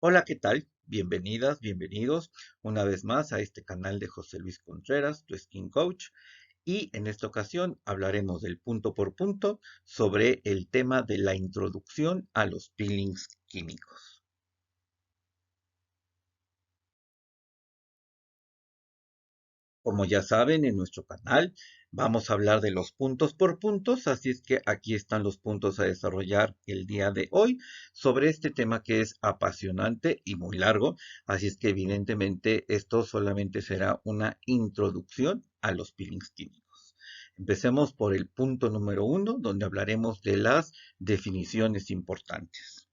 Hola, ¿qué tal? Bienvenidas, bienvenidos una vez más a este canal de José Luis Contreras, tu Skin Coach. Y en esta ocasión hablaremos del punto por punto sobre el tema de la introducción a los peelings químicos. Como ya saben, en nuestro canal vamos a hablar de los puntos por puntos, así es que aquí están los puntos a desarrollar el día de hoy sobre este tema que es apasionante y muy largo, así es que evidentemente esto solamente será una introducción a los peelings químicos. Empecemos por el punto número uno, donde hablaremos de las definiciones importantes.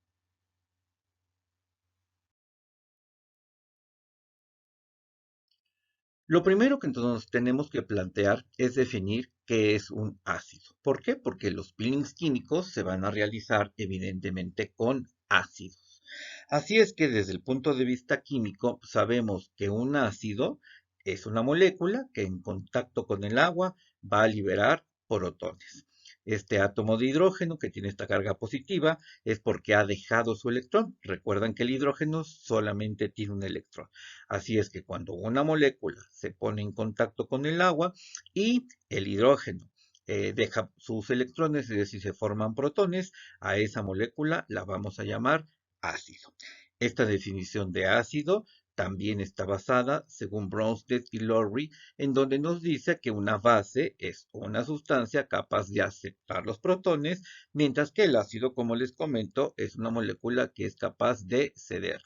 Lo primero que nos tenemos que plantear es definir qué es un ácido. ¿Por qué? Porque los peelings químicos se van a realizar evidentemente con ácidos. Así es que desde el punto de vista químico sabemos que un ácido es una molécula que en contacto con el agua va a liberar protones. Este átomo de hidrógeno que tiene esta carga positiva es porque ha dejado su electrón. Recuerdan que el hidrógeno solamente tiene un electrón. Así es que cuando una molécula se pone en contacto con el agua y el hidrógeno deja sus electrones, es decir, se forman protones, a esa molécula la vamos a llamar ácido. Esta definición de ácido también está basada, según Bronsted y Lowry, en donde nos dice que una base es una sustancia capaz de aceptar los protones, mientras que el ácido, como les comento, es una molécula que es capaz de ceder.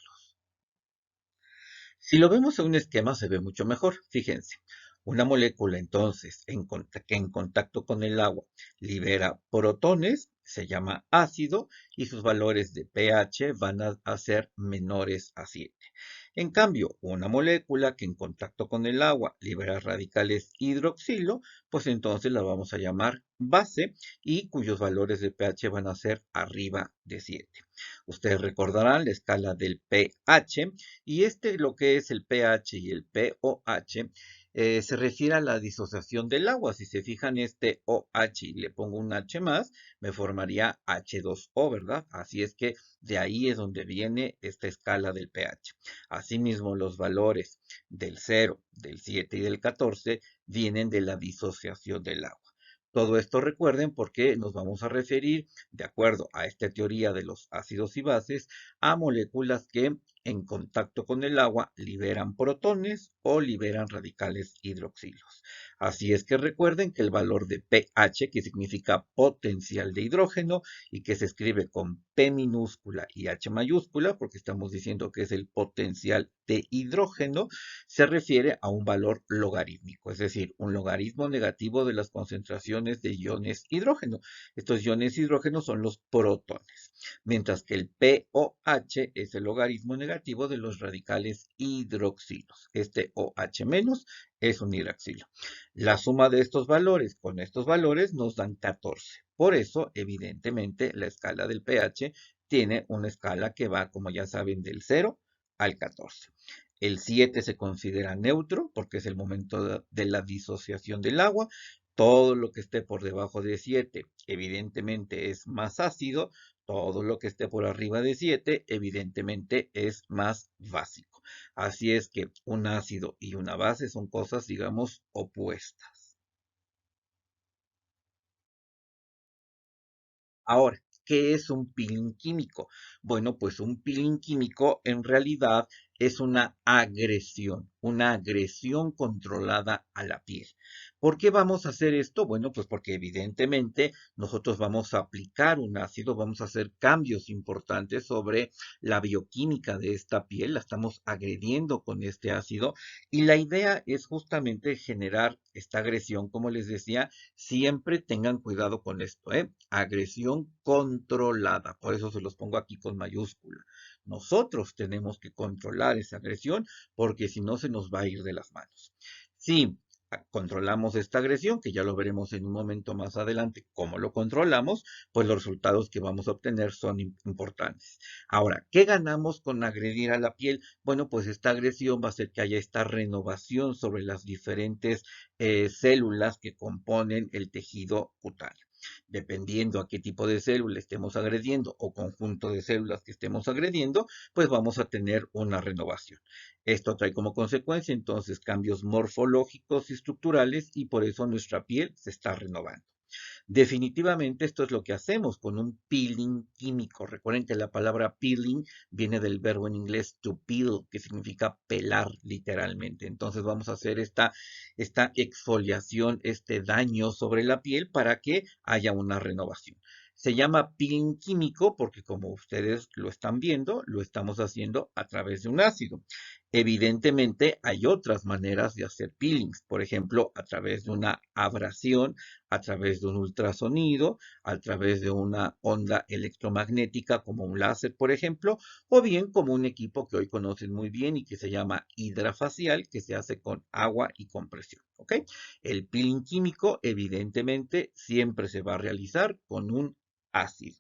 Si lo vemos en un esquema se ve mucho mejor. Fíjense, una molécula entonces que en contacto con el agua libera protones, se llama ácido y sus valores de pH van a ser menores a 7. En cambio, una molécula que en contacto con el agua libera radicales hidroxilo, pues entonces la vamos a llamar base y cuyos valores de pH van a ser arriba de 7. Ustedes recordarán la escala del pH y lo que es el pH y el pOH se refiere a la disociación del agua. Si se fijan este OH y le pongo un H más, me formaría H2O, ¿verdad? Así es que de ahí es donde viene esta escala del pH. Asimismo, los valores del 0, del 7 y del 14 vienen de la disociación del agua. Todo esto recuerden porque nos vamos a referir, de acuerdo a esta teoría de los ácidos y bases, a moléculas que en contacto con el agua liberan protones o liberan radicales hidroxilos. Así es que recuerden que el valor de pH, que significa potencial de hidrógeno y que se escribe con P minúscula y H mayúscula, porque estamos diciendo que es el potencial de hidrógeno, se refiere a un valor logarítmico, es decir, un logaritmo negativo de las concentraciones de iones hidrógeno. Estos iones hidrógeno son los protones, mientras que el pOH es el logaritmo negativo de los radicales hidroxilos. Este OH menos es un hidroxilo. La suma de estos valores con estos valores nos dan 14. Por eso, evidentemente, la escala del pH tiene una escala que va, como ya saben, del 0 al 14. El 7 se considera neutro porque es el momento de la disociación del agua. Todo lo que esté por debajo de 7 evidentemente es más ácido. Todo lo que esté por arriba de 7 evidentemente es más básico. Así es que un ácido y una base son cosas, digamos, opuestas. Ahora, ¿qué es un peeling químico? Bueno, pues un peeling químico en realidad es una agresión controlada a la piel. ¿Por qué vamos a hacer esto? Bueno, pues porque evidentemente nosotros vamos a aplicar un ácido, vamos a hacer cambios importantes sobre la bioquímica de esta piel, la estamos agrediendo con este ácido y la idea es justamente generar esta agresión, como les decía, siempre tengan cuidado con esto, ¿eh? Agresión controlada. Por eso se los pongo aquí con mayúscula. Nosotros tenemos que controlar esa agresión porque si no se nos va a ir de las manos. Si controlamos esta agresión, que ya lo veremos en un momento más adelante, cómo lo controlamos, pues los resultados que vamos a obtener son importantes. Ahora, ¿qué ganamos con agredir a la piel? Bueno, pues esta agresión va a hacer que haya esta renovación sobre las diferentes células que componen el tejido cutáneo. Dependiendo a qué tipo de célula estemos agrediendo o conjunto de células que estemos agrediendo, pues vamos a tener una renovación. Esto trae como consecuencia entonces cambios morfológicos y estructurales y por eso nuestra piel se está renovando. Definitivamente esto es lo que hacemos con un peeling químico. Recuerden que la palabra peeling viene del verbo en inglés to peel, que significa pelar literalmente. Entonces vamos a hacer esta exfoliación, este daño sobre la piel para que haya una renovación. Se llama peeling químico porque como ustedes lo están viendo, lo estamos haciendo a través de un ácido. Evidentemente hay otras maneras de hacer peelings, por ejemplo, a través de una abrasión, a través de un ultrasonido, a través de una onda electromagnética como un láser, por ejemplo, o bien como un equipo que hoy conocen muy bien y que se llama hidrafacial, que se hace con agua y compresión, ¿ok? El peeling químico, evidentemente, siempre se va a realizar con un ácido.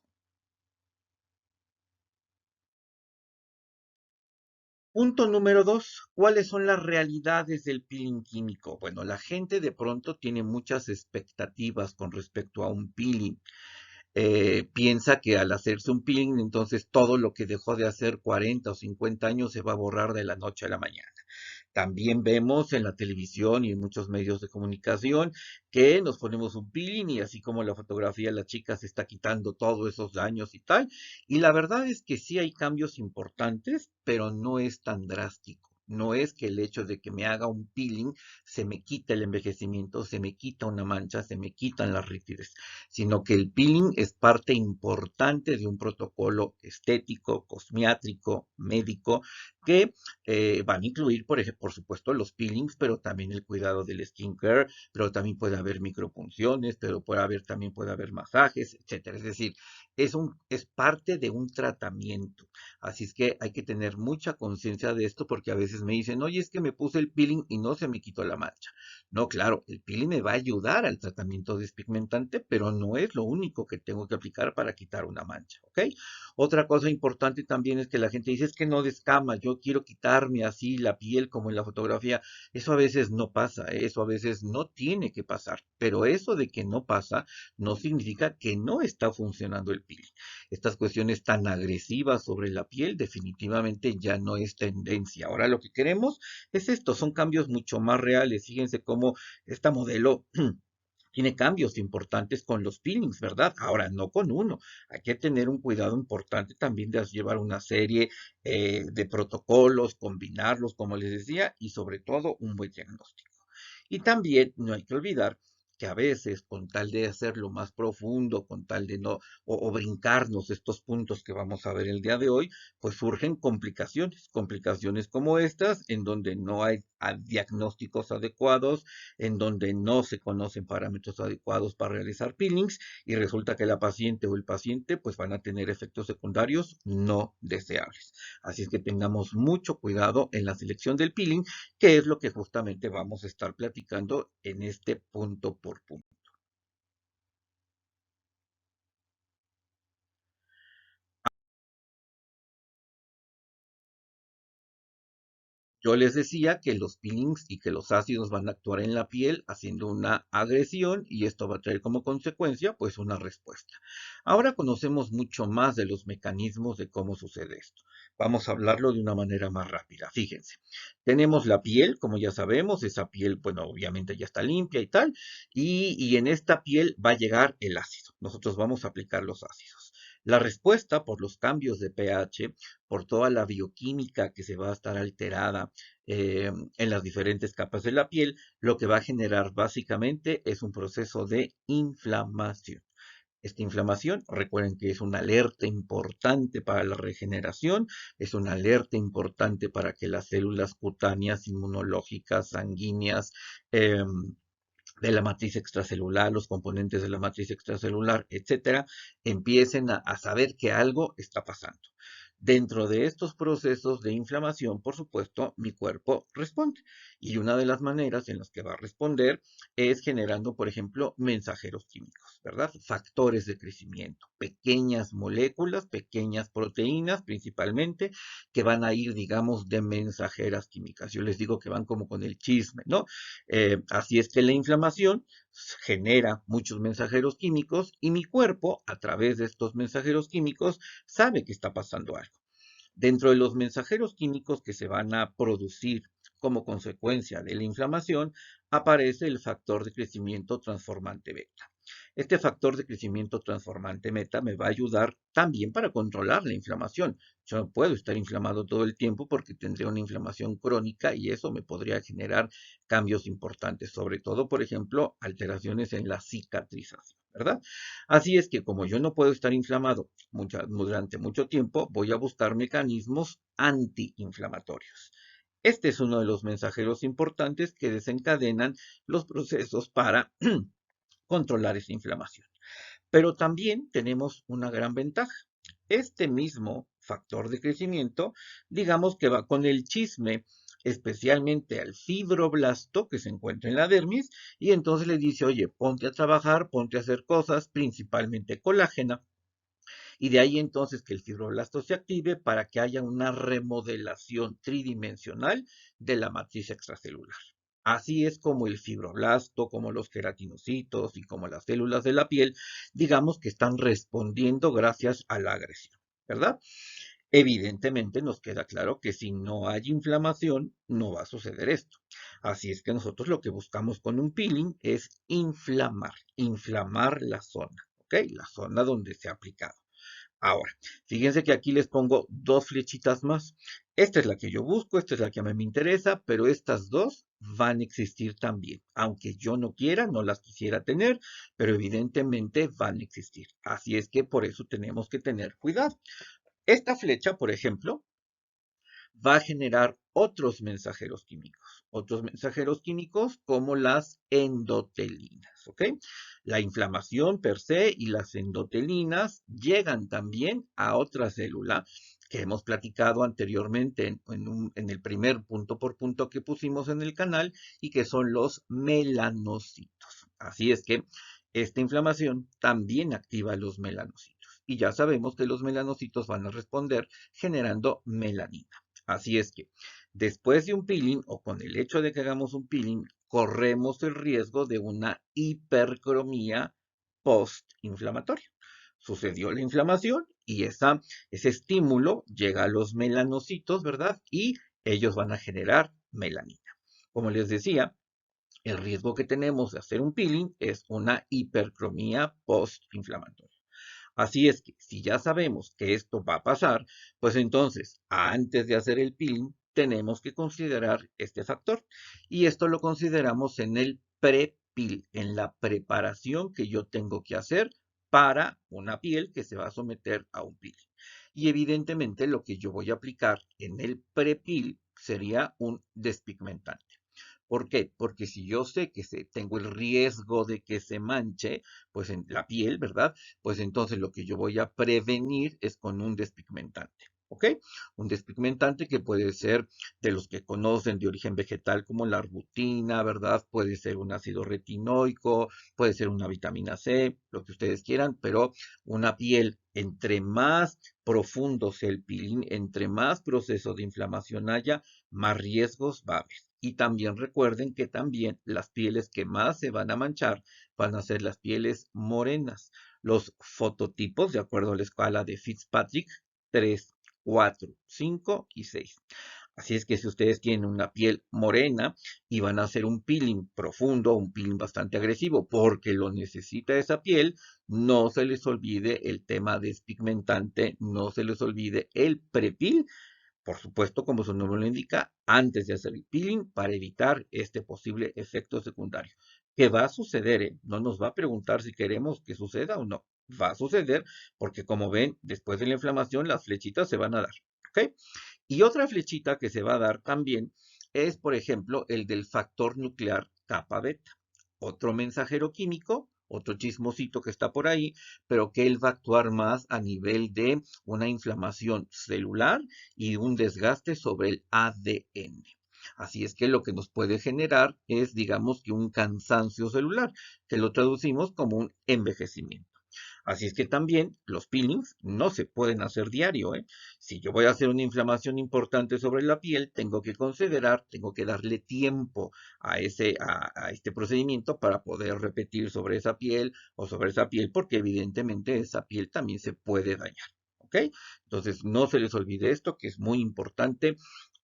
Punto número dos, ¿cuáles son las realidades del peeling químico? Bueno, la gente de pronto tiene muchas expectativas con respecto a un peeling. Piensa que al hacerse un peeling, entonces todo lo que dejó de hacer 40 o 50 años se va a borrar de la noche a la mañana. También vemos en la televisión y en muchos medios de comunicación que nos ponemos un peeling y así como la fotografía la chica se está quitando todos esos daños y tal. Y la verdad es que sí hay cambios importantes, pero no es tan drástico. No es que el hecho de que me haga un peeling se me quita el envejecimiento, se me quita una mancha, se me quitan las rígides, sino que el peeling es parte importante de un protocolo estético, cosmiátrico, médico, que van a incluir, por supuesto, los peelings, pero también el cuidado del skincare, pero también puede haber micropunciones, pero también puede haber masajes, etcétera. Es decir, es parte de un tratamiento. Así es que hay que tener mucha conciencia de esto porque a veces me dicen, oye, es que me puse el peeling y no se me quitó la mancha. No, claro, el peeling me va a ayudar al tratamiento despigmentante, pero no es lo único que tengo que aplicar para quitar una mancha, ¿ok? Otra cosa importante también es que la gente dice, es que no descama, yo quiero quitarme así la piel como en la fotografía. Eso a veces no pasa, eso a veces no tiene que pasar, pero eso de que no pasa no significa que no está funcionando el peeling. Estas cuestiones tan agresivas sobre la piel definitivamente ya no es tendencia. Ahora lo que queremos es esto, son cambios mucho más reales. Fíjense cómo esta modelo tiene cambios importantes con los peelings, ¿verdad? Ahora, no con uno. Hay que tener un cuidado importante también de llevar una serie de protocolos, combinarlos, como les decía, y sobre todo un buen diagnóstico. Y también no hay que olvidar que a veces, con tal de hacerlo más profundo, con tal de no, o brincarnos estos puntos que vamos a ver el día de hoy, pues surgen complicaciones, complicaciones como estas, en donde no hay diagnósticos adecuados, en donde no se conocen parámetros adecuados para realizar peelings, y resulta que la paciente o el paciente pues van a tener efectos secundarios no deseables. Así es que tengamos mucho cuidado en la selección del peeling, que es lo que justamente vamos a estar platicando en este punto por punto. Yo les decía que los peelings y que los ácidos van a actuar en la piel haciendo una agresión y esto va a traer como consecuencia pues una respuesta. Ahora conocemos mucho más de los mecanismos de cómo sucede esto. Vamos a hablarlo de una manera más rápida. Fíjense, tenemos la piel, como ya sabemos, esa piel, bueno, obviamente ya está limpia y tal, y en esta piel va a llegar el ácido. Nosotros vamos a aplicar los ácidos. La respuesta por los cambios de pH, por toda la bioquímica que se va a estar alterada en las diferentes capas de la piel, lo que va a generar básicamente es un proceso de inflamación. Esta inflamación, recuerden que es una alerta importante para la regeneración, es una alerta importante para que las células cutáneas, inmunológicas, sanguíneas, eh, de la matriz extracelular, los componentes de la matriz extracelular, etcétera, empiecen a saber que algo está pasando. Dentro de estos procesos de inflamación, por supuesto, mi cuerpo responde. Y una de las maneras en las que va a responder es generando, por ejemplo, mensajeros químicos. ¿verdad? Factores de crecimiento, pequeñas moléculas, pequeñas proteínas principalmente, que van a ir, digamos, de mensajeras químicas. Yo les digo que van como con el chisme, ¿no? Así es que la inflamación genera muchos mensajeros químicos y mi cuerpo, a través de estos mensajeros químicos, sabe que está pasando algo. Dentro de los mensajeros químicos que se van a producir como consecuencia de la inflamación, aparece el factor de crecimiento transformante beta. Este factor de crecimiento transformante beta me va a ayudar también para controlar la inflamación. Yo no puedo estar inflamado todo el tiempo porque tendría una inflamación crónica y eso me podría generar cambios importantes, sobre todo, por ejemplo, alteraciones en la cicatrización, ¿verdad? Así es que como yo no puedo estar inflamado durante mucho tiempo, voy a buscar mecanismos antiinflamatorios. Este es uno de los mensajeros importantes que desencadenan los procesos para controlar esa inflamación. Pero también tenemos una gran ventaja. Este mismo factor de crecimiento, digamos que va con el chisme, especialmente al fibroblasto que se encuentra en la dermis, y entonces le dice, oye, ponte a trabajar, ponte a hacer cosas, principalmente colágena, y de ahí entonces que el fibroblasto se active para que haya una remodelación tridimensional de la matriz extracelular. Así es como el fibroblasto, como los queratinocitos y como las células de la piel, digamos que están respondiendo gracias a la agresión, ¿verdad? Evidentemente nos queda claro que si no hay inflamación, no va a suceder esto. Así es que nosotros lo que buscamos con un peeling es inflamar la zona, ¿ok? La zona donde se ha aplicado. Ahora, fíjense que aquí les pongo dos flechitas más. Esta es la que yo busco, esta es la que a mí me interesa, pero estas dos van a existir también. Aunque yo no quiera, no las quisiera tener, pero evidentemente van a existir. Así es que por eso tenemos que tener cuidado. Esta flecha, por ejemplo, va a generar otros mensajeros químicos como las endotelinas, ¿ok? La inflamación per se y las endotelinas llegan también a otra célula que hemos platicado anteriormente en el primer punto por punto que pusimos en el canal y que son los melanocitos. Así es que esta inflamación también activa los melanocitos y ya sabemos que los melanocitos van a responder generando melanina. Así es que después de un peeling o con el hecho de que hagamos un peeling, corremos el riesgo de una hipercromía postinflamatoria. Sucedió la inflamación y ese estímulo llega a los melanocitos, ¿verdad? Y ellos van a generar melanina. Como les decía, el riesgo que tenemos de hacer un peeling es una hipercromía postinflamatoria. Así es que si ya sabemos que esto va a pasar, pues entonces antes de hacer el peeling tenemos que considerar este factor. Y esto lo consideramos en el pre-peel, en la preparación que yo tengo que hacer para una piel que se va a someter a un peeling. Y evidentemente lo que yo voy a aplicar en el pre-peel sería un despigmentante. ¿Por qué? Porque si yo sé que tengo el riesgo de que se manche, pues en la piel, ¿verdad? Pues entonces lo que yo voy a prevenir es con un despigmentante. ¿Ok? Un despigmentante que puede ser de los que conocen de origen vegetal como la arbutina, ¿verdad? Puede ser un ácido retinoico, puede ser una vitamina C, lo que ustedes quieran, pero una piel entre más profundo sea el peeling, entre más proceso de inflamación haya, más riesgos va a haber. Y también recuerden que también las pieles que más se van a manchar van a ser las pieles morenas. Los fototipos, de acuerdo a la escala de Fitzpatrick, 3, 4, 5 y 6. Así es que si ustedes tienen una piel morena y van a hacer un peeling profundo, un peeling bastante agresivo, porque lo necesita esa piel, no se les olvide el tema despigmentante, no se les olvide el prepil, por supuesto, como su nombre lo indica, antes de hacer el peeling para evitar este posible efecto secundario. ¿Qué va a suceder? No nos va a preguntar si queremos que suceda o no. Va a suceder porque, como ven, después de la inflamación, las flechitas se van a dar. ¿Ok? Y otra flechita que se va a dar también es, por ejemplo, el del factor nuclear kappa beta. Otro mensajero químico, otro chismosito que está por ahí, pero que él va a actuar más a nivel de una inflamación celular y un desgaste sobre el ADN. Así es que lo que nos puede generar es, digamos, que un cansancio celular, que lo traducimos como un envejecimiento. Así es que también los peelings no se pueden hacer diario, ¿eh? Si yo voy a hacer una inflamación importante sobre la piel, tengo que considerar, tengo que darle tiempo a este procedimiento para poder repetir sobre esa piel o sobre esa piel, porque evidentemente esa piel también se puede dañar, ¿ok? Entonces no se les olvide esto, que es muy importante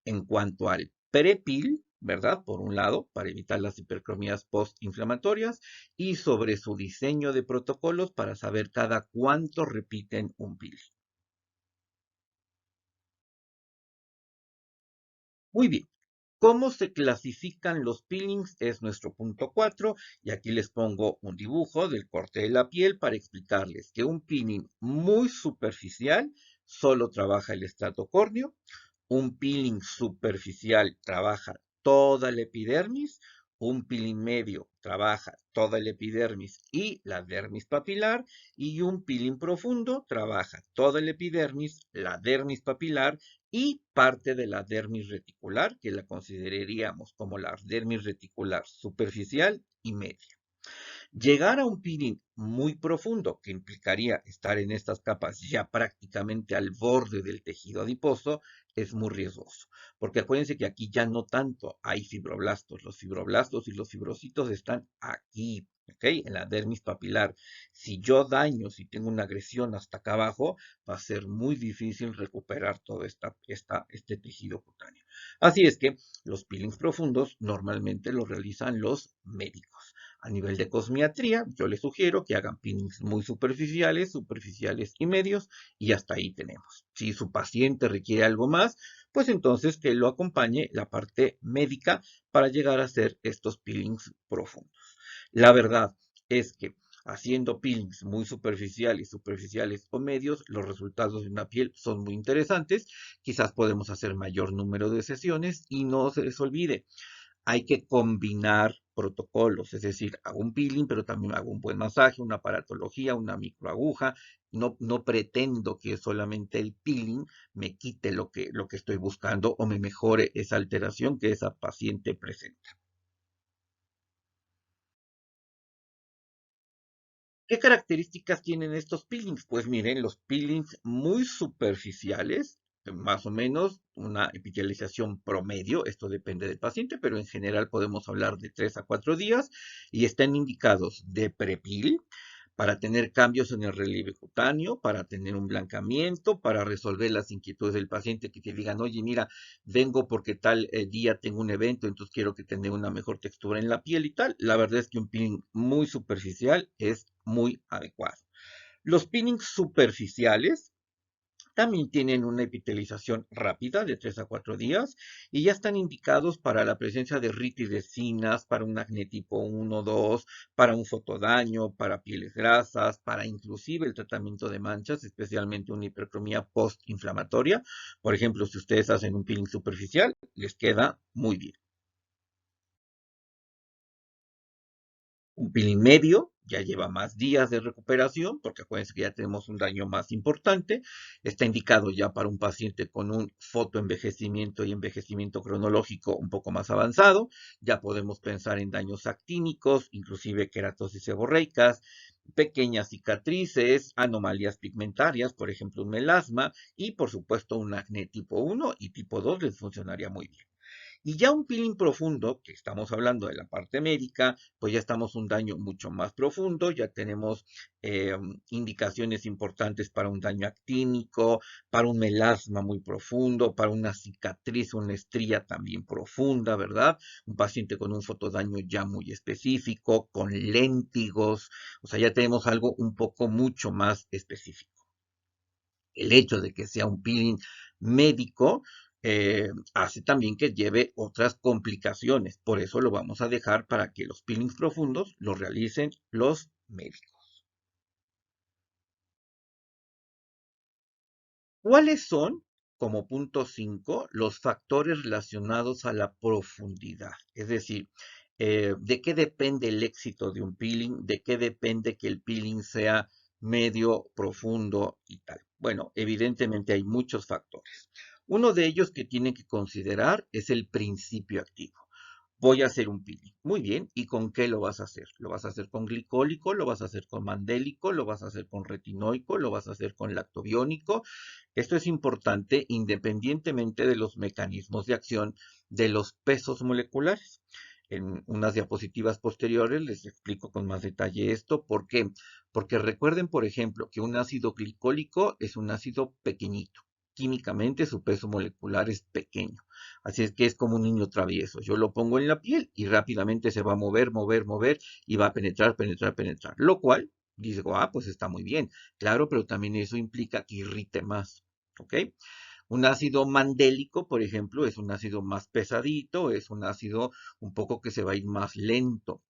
en cuanto al prepil, ¿verdad? Por un lado, para evitar las hipercromías postinflamatorias y sobre su diseño de protocolos para saber cada cuánto repiten un pil. Muy bien. ¿Cómo se clasifican los peelings? Es nuestro punto 4 y aquí les pongo un dibujo del corte de la piel para explicarles que un peeling muy superficial solo trabaja el estrato córneo. Un peeling superficial trabaja toda la epidermis, un peeling medio trabaja toda la epidermis y la dermis papilar, y un peeling profundo trabaja toda la epidermis, la dermis papilar y parte de la dermis reticular, que la consideraríamos como la dermis reticular superficial y media. Llegar a un peeling muy profundo, que implicaría estar en estas capas ya prácticamente al borde del tejido adiposo, es muy riesgoso. Porque acuérdense que aquí ya no tanto hay fibroblastos. Los fibroblastos y los fibrocitos están aquí, ¿ok? En la dermis papilar. Si yo daño, si tengo una agresión hasta acá abajo, va a ser muy difícil recuperar todo este tejido cutáneo. Así es que los peelings profundos normalmente los realizan los médicos. A nivel de cosmiatría, yo les sugiero que hagan peelings muy superficiales, superficiales y medios, y hasta ahí tenemos. Si su paciente requiere algo más, pues entonces que lo acompañe la parte médica para llegar a hacer estos peelings profundos. La verdad es que haciendo peelings muy superficiales, superficiales o medios, los resultados de una piel son muy interesantes. Quizás podemos hacer mayor número de sesiones y no se les olvide, hay que combinar protocolos, es decir, hago un peeling, pero también hago un buen masaje, una aparatología, una microaguja. No pretendo que solamente el peeling me quite lo que estoy buscando o me mejore esa alteración que esa paciente presenta. ¿Qué características tienen estos peelings? Pues miren, los peelings muy superficiales, más o menos una epitelización promedio, esto depende del paciente, pero en general podemos hablar de 3 a 4 días y están indicados de prepil para tener cambios en el relieve cutáneo, para tener un blancamiento, para resolver las inquietudes del paciente que te digan, oye, mira, vengo porque tal día tengo un evento, entonces quiero que tenga una mejor textura en la piel y tal. La verdad es que un peeling muy superficial es muy adecuado. Los peelings superficiales también tienen una epitelización rápida de 3 a 4 días y ya están indicados para la presencia de ritidecinas, para un acné tipo 1, 2, para un fotodaño, para pieles grasas, para inclusive el tratamiento de manchas, especialmente una hipercromía postinflamatoria. Por ejemplo, si ustedes hacen un peeling superficial, les queda muy bien. Un peeling medio ya lleva más días de recuperación, porque acuérdense que ya tenemos un daño más importante. Está indicado ya para un paciente con un fotoenvejecimiento y envejecimiento cronológico un poco más avanzado. Ya podemos pensar en daños actínicos, inclusive queratosis seborreicas, pequeñas cicatrices, anomalías pigmentarias, por ejemplo, un melasma, y por supuesto un acné tipo 1 y tipo 2 les funcionaría muy bien. Y ya un peeling profundo, que estamos hablando de la parte médica, pues ya estamos un daño mucho más profundo, ya tenemos indicaciones importantes para un daño actínico, para un melasma muy profundo, para una cicatriz, una estría también profunda, ¿verdad? Un paciente con un fotodaño ya muy específico, con léntigos, o sea, ya tenemos algo un poco mucho más específico. El hecho de que sea un peeling médico hace también que lleve otras complicaciones. Por eso lo vamos a dejar para que los peelings profundos los realicen los médicos. ¿Cuáles son, como punto 5, los factores relacionados a la profundidad? Es decir, ¿de qué depende el éxito de un peeling? ¿De qué depende que el peeling sea medio, profundo y tal? Bueno, evidentemente hay muchos factores. Uno de ellos que tienen que considerar es el principio activo. Voy a hacer un peeling. Muy bien, ¿y con qué lo vas a hacer? ¿Lo vas a hacer con glicólico? ¿Lo vas a hacer con mandélico? ¿Lo vas a hacer con retinoico? ¿Lo vas a hacer con lactobiónico? Esto es importante independientemente de los mecanismos de acción de los pesos moleculares. En unas diapositivas posteriores les explico con más detalle esto. ¿Por qué? Porque recuerden, por ejemplo, que un ácido glicólico es un ácido pequeñito. Químicamente su peso molecular es pequeño. Así es que es como un niño travieso. Yo lo pongo en la piel y rápidamente se va a mover, mover, mover y va a penetrar, penetrar, penetrar. Lo cual, digo, pues está muy bien. Claro, pero también eso implica que irrite más. ¿Ok? Un ácido mandélico, por ejemplo, es un ácido más pesadito, es un ácido un poco que se va a ir más lento.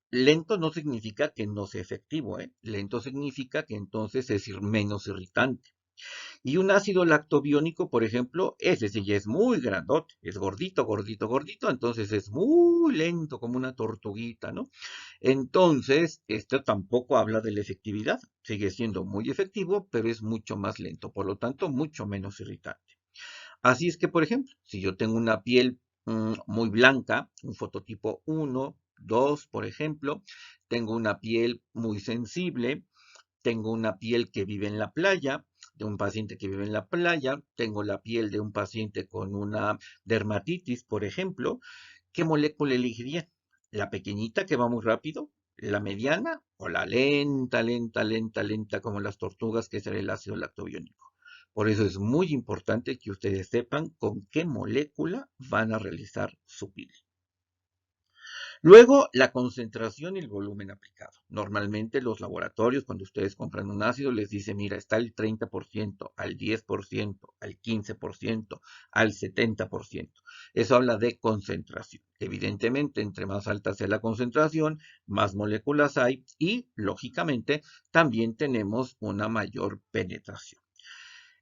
Lento no significa que no sea efectivo, ¿eh? Lento significa que entonces es menos irritante. Y un ácido lactobiónico, por ejemplo, ese sí ya es muy grandote, es gordito, gordito, gordito, entonces es muy lento, como una tortuguita, ¿no? Entonces, esto tampoco habla de la efectividad, sigue siendo muy efectivo, pero es mucho más lento, por lo tanto, mucho menos irritante. Así es que, por ejemplo, si yo tengo una piel muy blanca, un fototipo 1, 2, por ejemplo, tengo una piel muy sensible, tengo una piel que vive en la playa, de un paciente que vive en la playa, tengo la piel de un paciente con una dermatitis, por ejemplo, ¿qué molécula elegiría? ¿La pequeñita que va muy rápido? ¿La mediana? ¿O la lenta, lenta, lenta, lenta como las tortugas que será el ácido lactobiónico? Por eso es muy importante que ustedes sepan con qué molécula van a realizar su peeling. Luego, la concentración y el volumen aplicado. Normalmente los laboratorios, cuando ustedes compran un ácido, les dice, mira, está al 30%, al 10%, al 15%, al 70%. Eso habla de concentración. Evidentemente, entre más alta sea la concentración, más moléculas hay y, lógicamente, también tenemos una mayor penetración.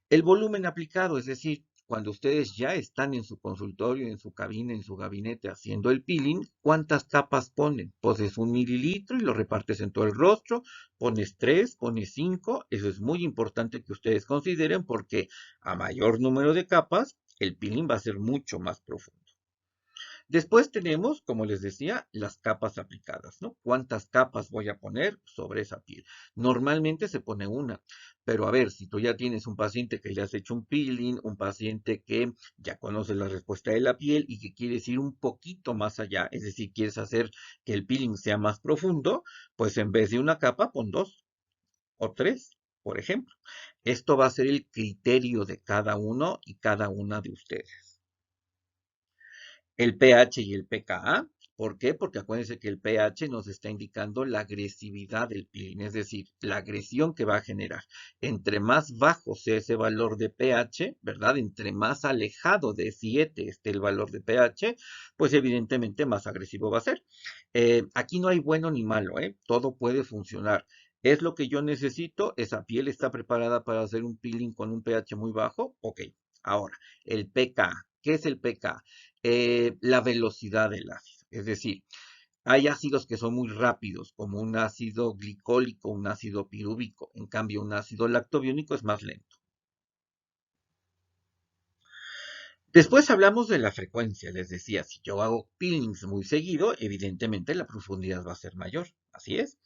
El volumen aplicado, es decir, cuando ustedes ya están en su consultorio, en su cabina, en su gabinete haciendo el peeling, ¿cuántas capas ponen? Pones 1 mililitro y lo repartes en todo el rostro, pones 3, pones 5, eso es muy importante que ustedes consideren porque a mayor número de capas, el peeling va a ser mucho más profundo. Después tenemos, como les decía, las capas aplicadas, ¿no? ¿Cuántas capas voy a poner sobre esa piel? Normalmente se pone una, pero a ver, si tú ya tienes un paciente que ya has hecho un peeling, un paciente que ya conoce la respuesta de la piel y que quieres ir un poquito más allá, es decir, quieres hacer que el peeling sea más profundo, pues en vez de una capa, pon 2 o 3, por ejemplo. Esto va a ser el criterio de cada uno y cada una de ustedes. El pH y el pKa. ¿Por qué? Porque acuérdense que el pH nos está indicando la agresividad del peeling, es decir, la agresión que va a generar. Entre más bajo sea ese valor de pH, ¿verdad? Entre más alejado de 7 esté el valor de pH, pues evidentemente más agresivo va a ser. Aquí no hay bueno ni malo, ¿eh? Todo puede funcionar. ¿Es lo que yo necesito? ¿Esa piel está preparada para hacer un peeling con un pH muy bajo? Ok. Ahora, el pKa. ¿Qué es el pKa? La velocidad del ácido. Es decir, hay ácidos que son muy rápidos, como un ácido glicólico, un ácido pirúvico. En cambio, un ácido lactobiónico es más lento. Después hablamos de la frecuencia. Les decía, si yo hago peelings muy seguido, evidentemente la profundidad va a ser mayor. Así es.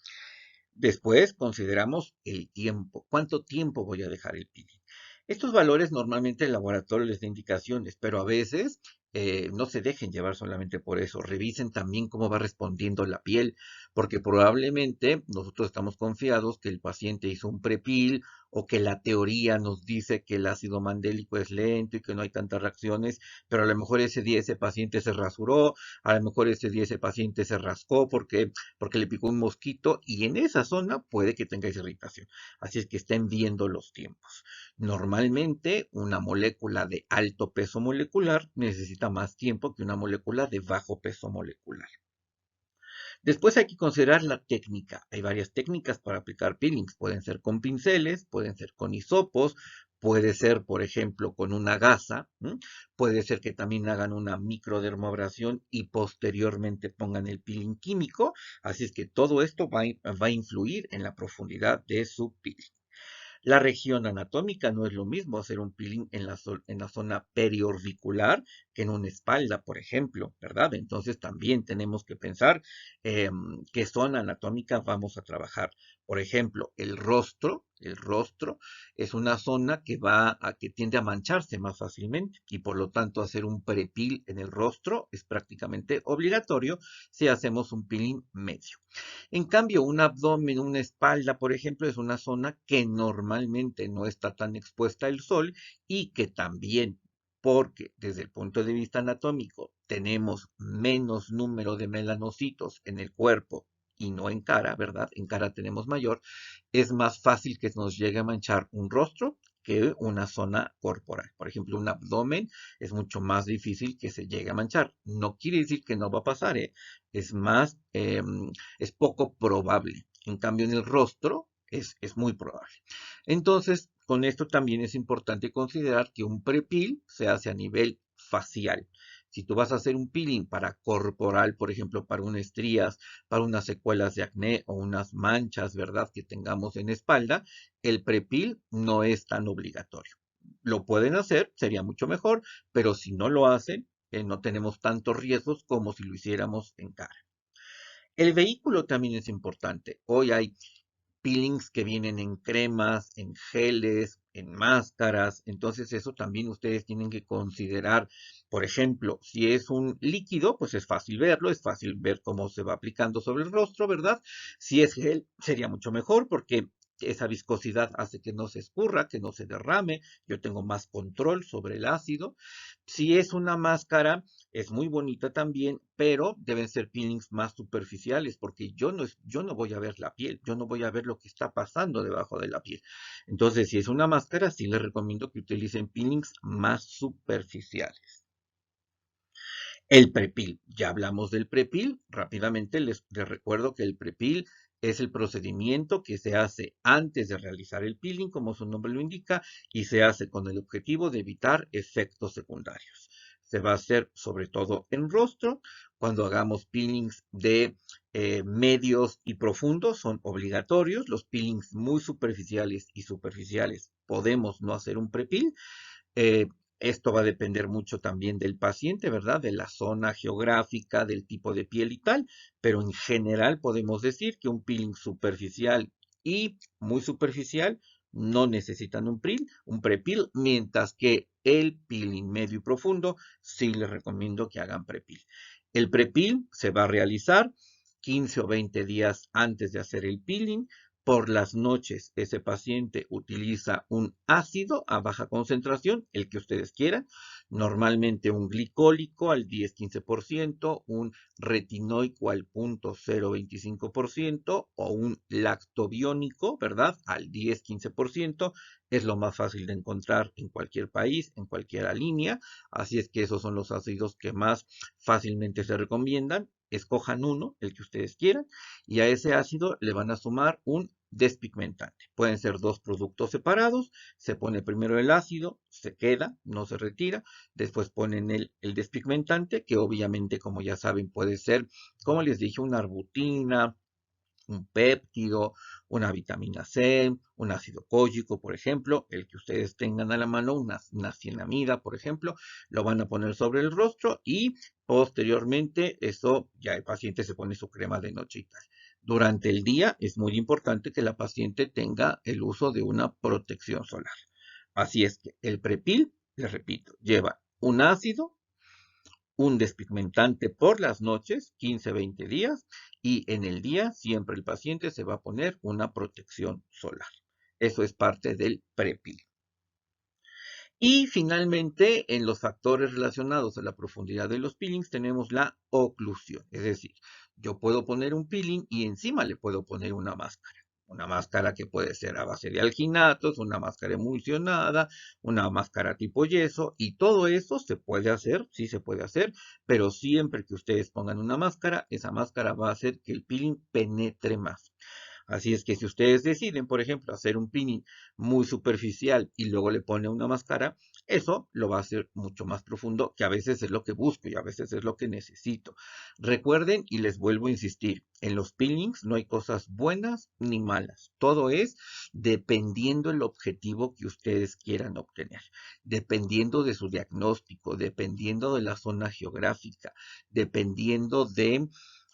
Después consideramos el tiempo. ¿Cuánto tiempo voy a dejar el peeling? Estos valores normalmente el laboratorio les da indicaciones, pero a veces no se dejen llevar solamente por eso. Revisen también cómo va respondiendo la piel, porque probablemente nosotros estamos confiados que el paciente hizo un prepil o que la teoría nos dice que el ácido mandélico es lento y que no hay tantas reacciones, pero a lo mejor ese día ese paciente se rasuró, a lo mejor ese día ese paciente se rascó porque le picó un mosquito y en esa zona puede que tengáis irritación. Así es que estén viendo los tiempos. Normalmente una molécula de alto peso molecular necesita más tiempo que una molécula de bajo peso molecular. Después hay que considerar la técnica. Hay varias técnicas para aplicar peelings. Pueden ser con pinceles, pueden ser con hisopos, puede ser, por ejemplo, con una gasa. Puede ser que también hagan una microdermabrasión y posteriormente pongan el peeling químico. Así es que todo esto va a influir en la profundidad de su peeling. La región anatómica no es lo mismo hacer un peeling en la zona periorbicular que en una espalda, por ejemplo, ¿verdad? Entonces también tenemos que pensar qué zona anatómica vamos a trabajar. Por ejemplo, el rostro es una zona que tiende a mancharse más fácilmente y por lo tanto hacer un prepil en el rostro es prácticamente obligatorio si hacemos un peeling medio. En cambio, un abdomen, una espalda, por ejemplo, es una zona que normalmente no está tan expuesta al sol y que también, porque desde el punto de vista anatómico tenemos menos número de melanocitos en el cuerpo y no en cara, ¿verdad? En cara tenemos mayor, es más fácil que nos llegue a manchar un rostro que una zona corporal. Por ejemplo, un abdomen es mucho más difícil que se llegue a manchar. No quiere decir que no va a pasar, ¿eh? Es más, es poco probable. En cambio, en el rostro es muy probable. Entonces, con esto también es importante considerar que un prepil se hace a nivel facial. Si tú vas a hacer un peeling para corporal, por ejemplo, para unas estrías, para unas secuelas de acné o unas manchas, ¿verdad?, que tengamos en espalda, el prepil no es tan obligatorio. Lo pueden hacer, sería mucho mejor, pero si no lo hacen, no tenemos tantos riesgos como si lo hiciéramos en cara. El vehículo también es importante. Hoy hay peelings que vienen en cremas, en geles, en máscaras. Entonces eso también ustedes tienen que considerar. Por ejemplo, si es un líquido, pues es fácil verlo, es fácil ver cómo se va aplicando sobre el rostro, ¿verdad? Si es gel, sería mucho mejor porque esa viscosidad hace que no se escurra, que no se derrame. Yo tengo más control sobre el ácido. Si es una máscara, es muy bonita también, pero deben ser peelings más superficiales porque yo no voy a ver la piel, yo no voy a ver lo que está pasando debajo de la piel. Entonces, si es una máscara, sí les recomiendo que utilicen peelings más superficiales. El prepil, ya hablamos del prepil, rápidamente les recuerdo que el prepil es el procedimiento que se hace antes de realizar el peeling, como su nombre lo indica, y se hace con el objetivo de evitar efectos secundarios. Se va a hacer sobre todo en rostro, cuando hagamos peelings de medios y profundos, son obligatorios. Los peelings muy superficiales y superficiales podemos no hacer un prepil. Eh, Esto va a depender mucho también del paciente, ¿verdad? De la zona geográfica, del tipo de piel y tal, pero en general podemos decir que un peeling superficial y muy superficial no necesitan un prepil, mientras que el peeling medio y profundo sí les recomiendo que hagan prepil. El prepil se va a realizar 15 o 20 días antes de hacer el peeling. Por las noches, ese paciente utiliza un ácido a baja concentración, el que ustedes quieran, normalmente un glicólico al 10-15%, un retinoico al 0.025% o un lactobiónico, ¿verdad?, al 10-15%. Es lo más fácil de encontrar en cualquier país, en cualquier línea. Así es que esos son los ácidos que más fácilmente se recomiendan. Escojan uno, el que ustedes quieran, y a ese ácido le van a sumar un despigmentante. Pueden ser dos productos separados, se pone primero el ácido, se queda, no se retira, después ponen el despigmentante, que obviamente, como ya saben, puede ser, como les dije, una arbutina, un péptido, una vitamina C, un ácido cólico, por ejemplo, el que ustedes tengan a la mano, una cianamida, por ejemplo, lo van a poner sobre el rostro y posteriormente eso ya el paciente se pone su crema de noche y tal. Durante el día es muy importante que la paciente tenga el uso de una protección solar. Así es que el prepil, les repito, lleva un ácido, un despigmentante por las noches, 15-20 días, y en el día siempre el paciente se va a poner una protección solar. Eso es parte del prepil. Y finalmente, en los factores relacionados a la profundidad de los peelings tenemos la oclusión. Es decir, yo puedo poner un peeling y encima le puedo poner una máscara. Una máscara que puede ser a base de alginatos, una máscara emulsionada, una máscara tipo yeso, y todo eso se puede hacer, sí se puede hacer, pero siempre que ustedes pongan una máscara, esa máscara va a hacer que el peeling penetre más. Así es que si ustedes deciden, por ejemplo, hacer un peeling muy superficial y luego le ponen una máscara, Eso lo va a hacer mucho más profundo, que a veces es lo que busco y a veces es lo que necesito. Recuerden, y les vuelvo a insistir, en los peelings no hay cosas buenas ni malas. Todo es dependiendo el objetivo que ustedes quieran obtener, dependiendo de su diagnóstico, dependiendo de la zona geográfica, dependiendo de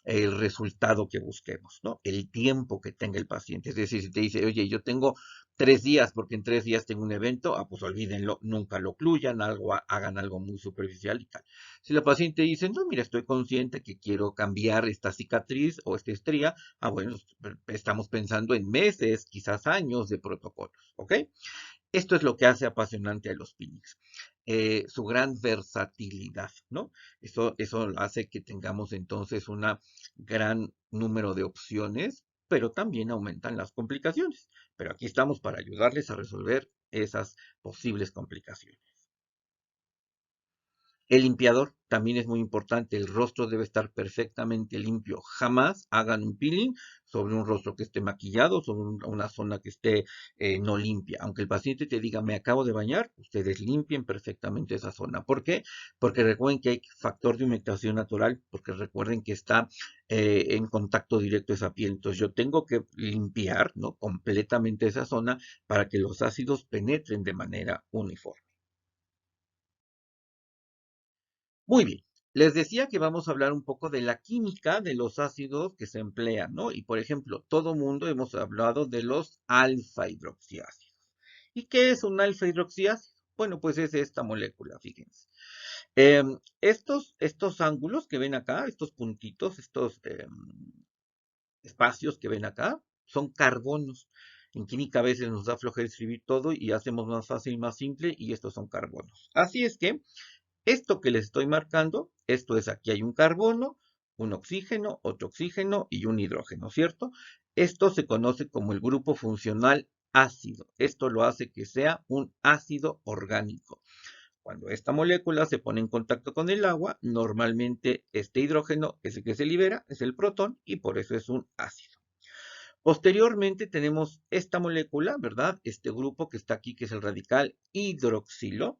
el resultado que busquemos, ¿no? El tiempo que tenga el paciente. Es decir, si te dice, oye, yo tengo 3 días, porque en 3 días tengo un evento, pues olvídenlo, nunca lo incluyan, hagan algo muy superficial y tal. Si la paciente dice, no, mira, estoy consciente que quiero cambiar esta cicatriz o esta estría, bueno, estamos pensando en meses, quizás años de protocolos, ¿ok? Esto es lo que hace apasionante a los Phoenix, su gran versatilidad, ¿no? Eso hace que tengamos entonces un gran número de opciones, pero también aumentan las complicaciones. Pero aquí estamos para ayudarles a resolver esas posibles complicaciones. El limpiador también es muy importante. El rostro debe estar perfectamente limpio. Jamás hagan un peeling sobre un rostro que esté maquillado, sobre una zona que esté no limpia. Aunque el paciente te diga, me acabo de bañar, ustedes limpien perfectamente esa zona. ¿Por qué? Porque recuerden que hay factor de humectación natural, porque recuerden que está en contacto directo esa piel. Entonces yo tengo que limpiar, ¿no?, completamente esa zona para que los ácidos penetren de manera uniforme. Muy bien. Les decía que vamos a hablar un poco de la química de los ácidos que se emplean, ¿no? Y por ejemplo, todo mundo hemos hablado de los alfa hidroxiácidos. ¿Y qué es un alfa hidroxiácido? Bueno, pues es esta molécula, fíjense. Estos ángulos que ven acá, estos puntitos, estos espacios que ven acá, son carbonos. En química a veces nos da flojera escribir todo y hacemos más fácil, más simple, y estos son carbonos. Así es que esto que les estoy marcando, esto es, aquí hay un carbono, un oxígeno y un hidrógeno, ¿cierto? Esto se conoce como el grupo funcional ácido. Esto lo hace que sea un ácido orgánico. Cuando esta molécula se pone en contacto con el agua, normalmente este hidrógeno es el que se libera, es el protón, y por eso es un ácido. Posteriormente tenemos esta molécula, ¿verdad? Este grupo que está aquí, que es el radical hidroxilo.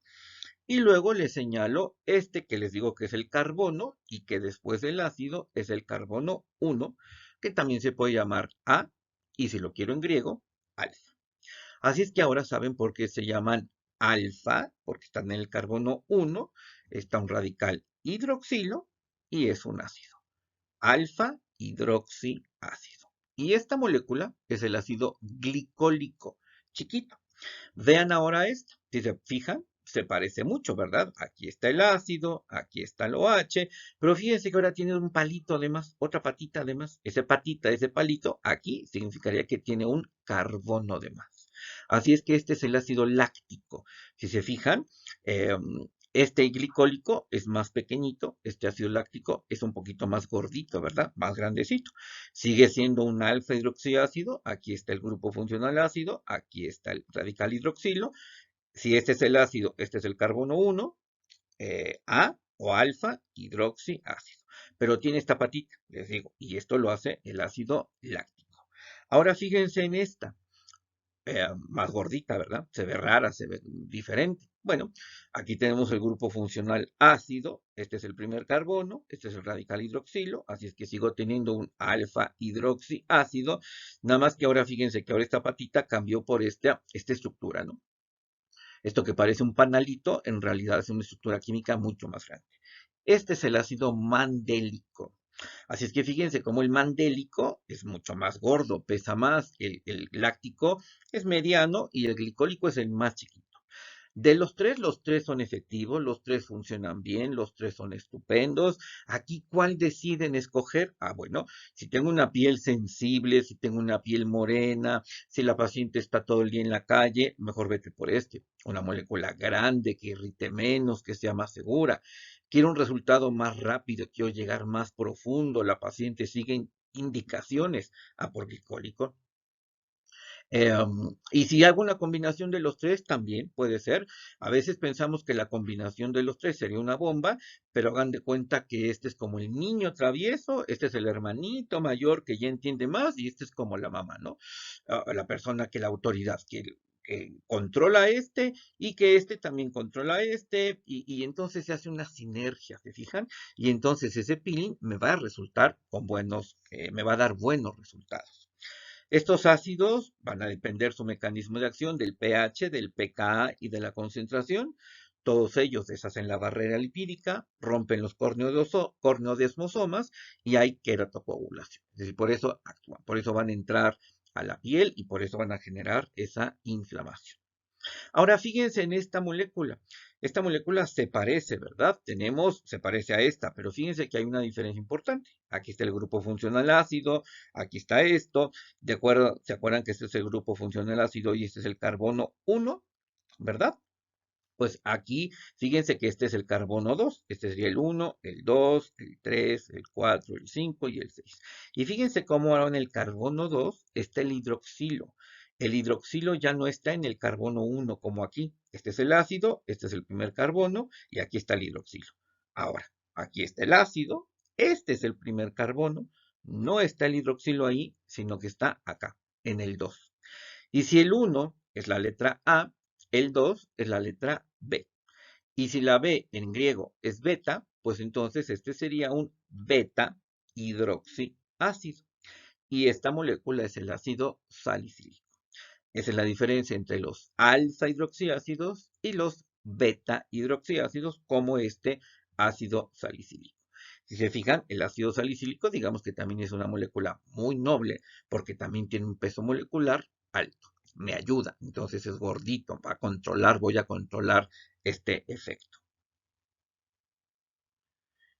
Y luego les señalo este que les digo que es el carbono y que después del ácido es el carbono 1, que también se puede llamar A, y si lo quiero en griego, alfa. Así es que ahora saben por qué se llaman alfa, porque están en el carbono 1, está un radical hidroxilo y es un ácido. Alfa hidroxiácido. Y esta molécula es el ácido glicólico, chiquito. Vean ahora esto. Si se fijan, se parece mucho, ¿verdad? Aquí está el ácido, aquí está el OH, pero fíjense que ahora tiene un palito además, otra patita además. Ese palito, aquí significaría que tiene un carbono de más. Así es que este es el ácido láctico. Si se fijan, eh, este glicólico es más pequeñito, este ácido láctico es un poquito más gordito, ¿verdad? Más grandecito. Sigue siendo un alfa hidroxiácido, aquí está el grupo funcional ácido, aquí está el radical hidroxilo. Si este es el ácido, este es el carbono 1, A o alfa hidroxiácido. Pero tiene esta patita, les digo, y esto lo hace el ácido láctico. Ahora fíjense en esta más gordita, ¿verdad? Se ve rara, se ve diferente. Bueno, aquí tenemos el grupo funcional ácido, este es el primer carbono, este es el radical hidroxilo, así es que sigo teniendo un alfa hidroxiácido, nada más que ahora fíjense que ahora esta patita cambió por esta estructura, ¿no? Esto que parece un panalito, en realidad es una estructura química mucho más grande. Este es el ácido mandélico. Así es que fíjense cómo el mandélico es mucho más gordo, pesa más, el láctico es mediano y el glicólico es el más chiquito. De los tres son efectivos, los tres funcionan bien, los tres son estupendos. Aquí, ¿cuál deciden escoger? Bueno, si tengo una piel sensible, si tengo una piel morena, si la paciente está todo el día en la calle, mejor vete por este. Una molécula grande, que irrite menos, que sea más segura. Quiero un resultado más rápido, quiero llegar más profundo. La paciente sigue indicaciones por glicólico. Y si hago una combinación de los tres, también puede ser. A veces pensamos que la combinación de los tres sería una bomba, pero hagan de cuenta que este es como el niño travieso, este es el hermanito mayor que ya entiende más y este es como la mamá, ¿no? La persona que la autoridad, que que controla este y que este también controla este y entonces se hace una sinergia, ¿se fijan? Y entonces ese peeling me va a resultar con me va a dar buenos resultados. Estos ácidos van a depender su mecanismo de acción del pH, del pKa y de la concentración. Todos ellos deshacen la barrera lipídica, rompen los corneodesmosomas y hay queratocoagulación. Es decir, por eso actúan, por eso van a entrar a la piel y por eso van a generar esa inflamación. Ahora fíjense en esta molécula. Esta molécula se parece, ¿verdad? Se parece a esta, pero fíjense que hay una diferencia importante. Aquí está el grupo funcional ácido, aquí está esto. ¿Se acuerdan que este es el grupo funcional ácido y este es el carbono 1, ¿verdad? Pues aquí, fíjense que este es el carbono 2. Este sería el 1, el 2, el 3, el 4, el 5 y el 6. Y fíjense cómo ahora en el carbono 2 está el hidroxilo. El hidroxilo ya no está en el carbono 1 como aquí. Este es el ácido, este es el primer carbono y aquí está el hidroxilo. Ahora, aquí está el ácido, este es el primer carbono, no está el hidroxilo ahí, sino que está acá, en el 2. Y si el 1 es la letra A, el 2 es la letra B. Y si la B en griego es beta, pues entonces este sería un beta hidroxiácido. Y esta molécula es el ácido salicílico. Esa es la diferencia entre los alfa hidroxiácidos y los beta hidroxiácidos, como este ácido salicílico. Si se fijan, el ácido salicílico, digamos que también es una molécula muy noble, porque también tiene un peso molecular alto. Me ayuda, entonces es gordito, voy a controlar este efecto.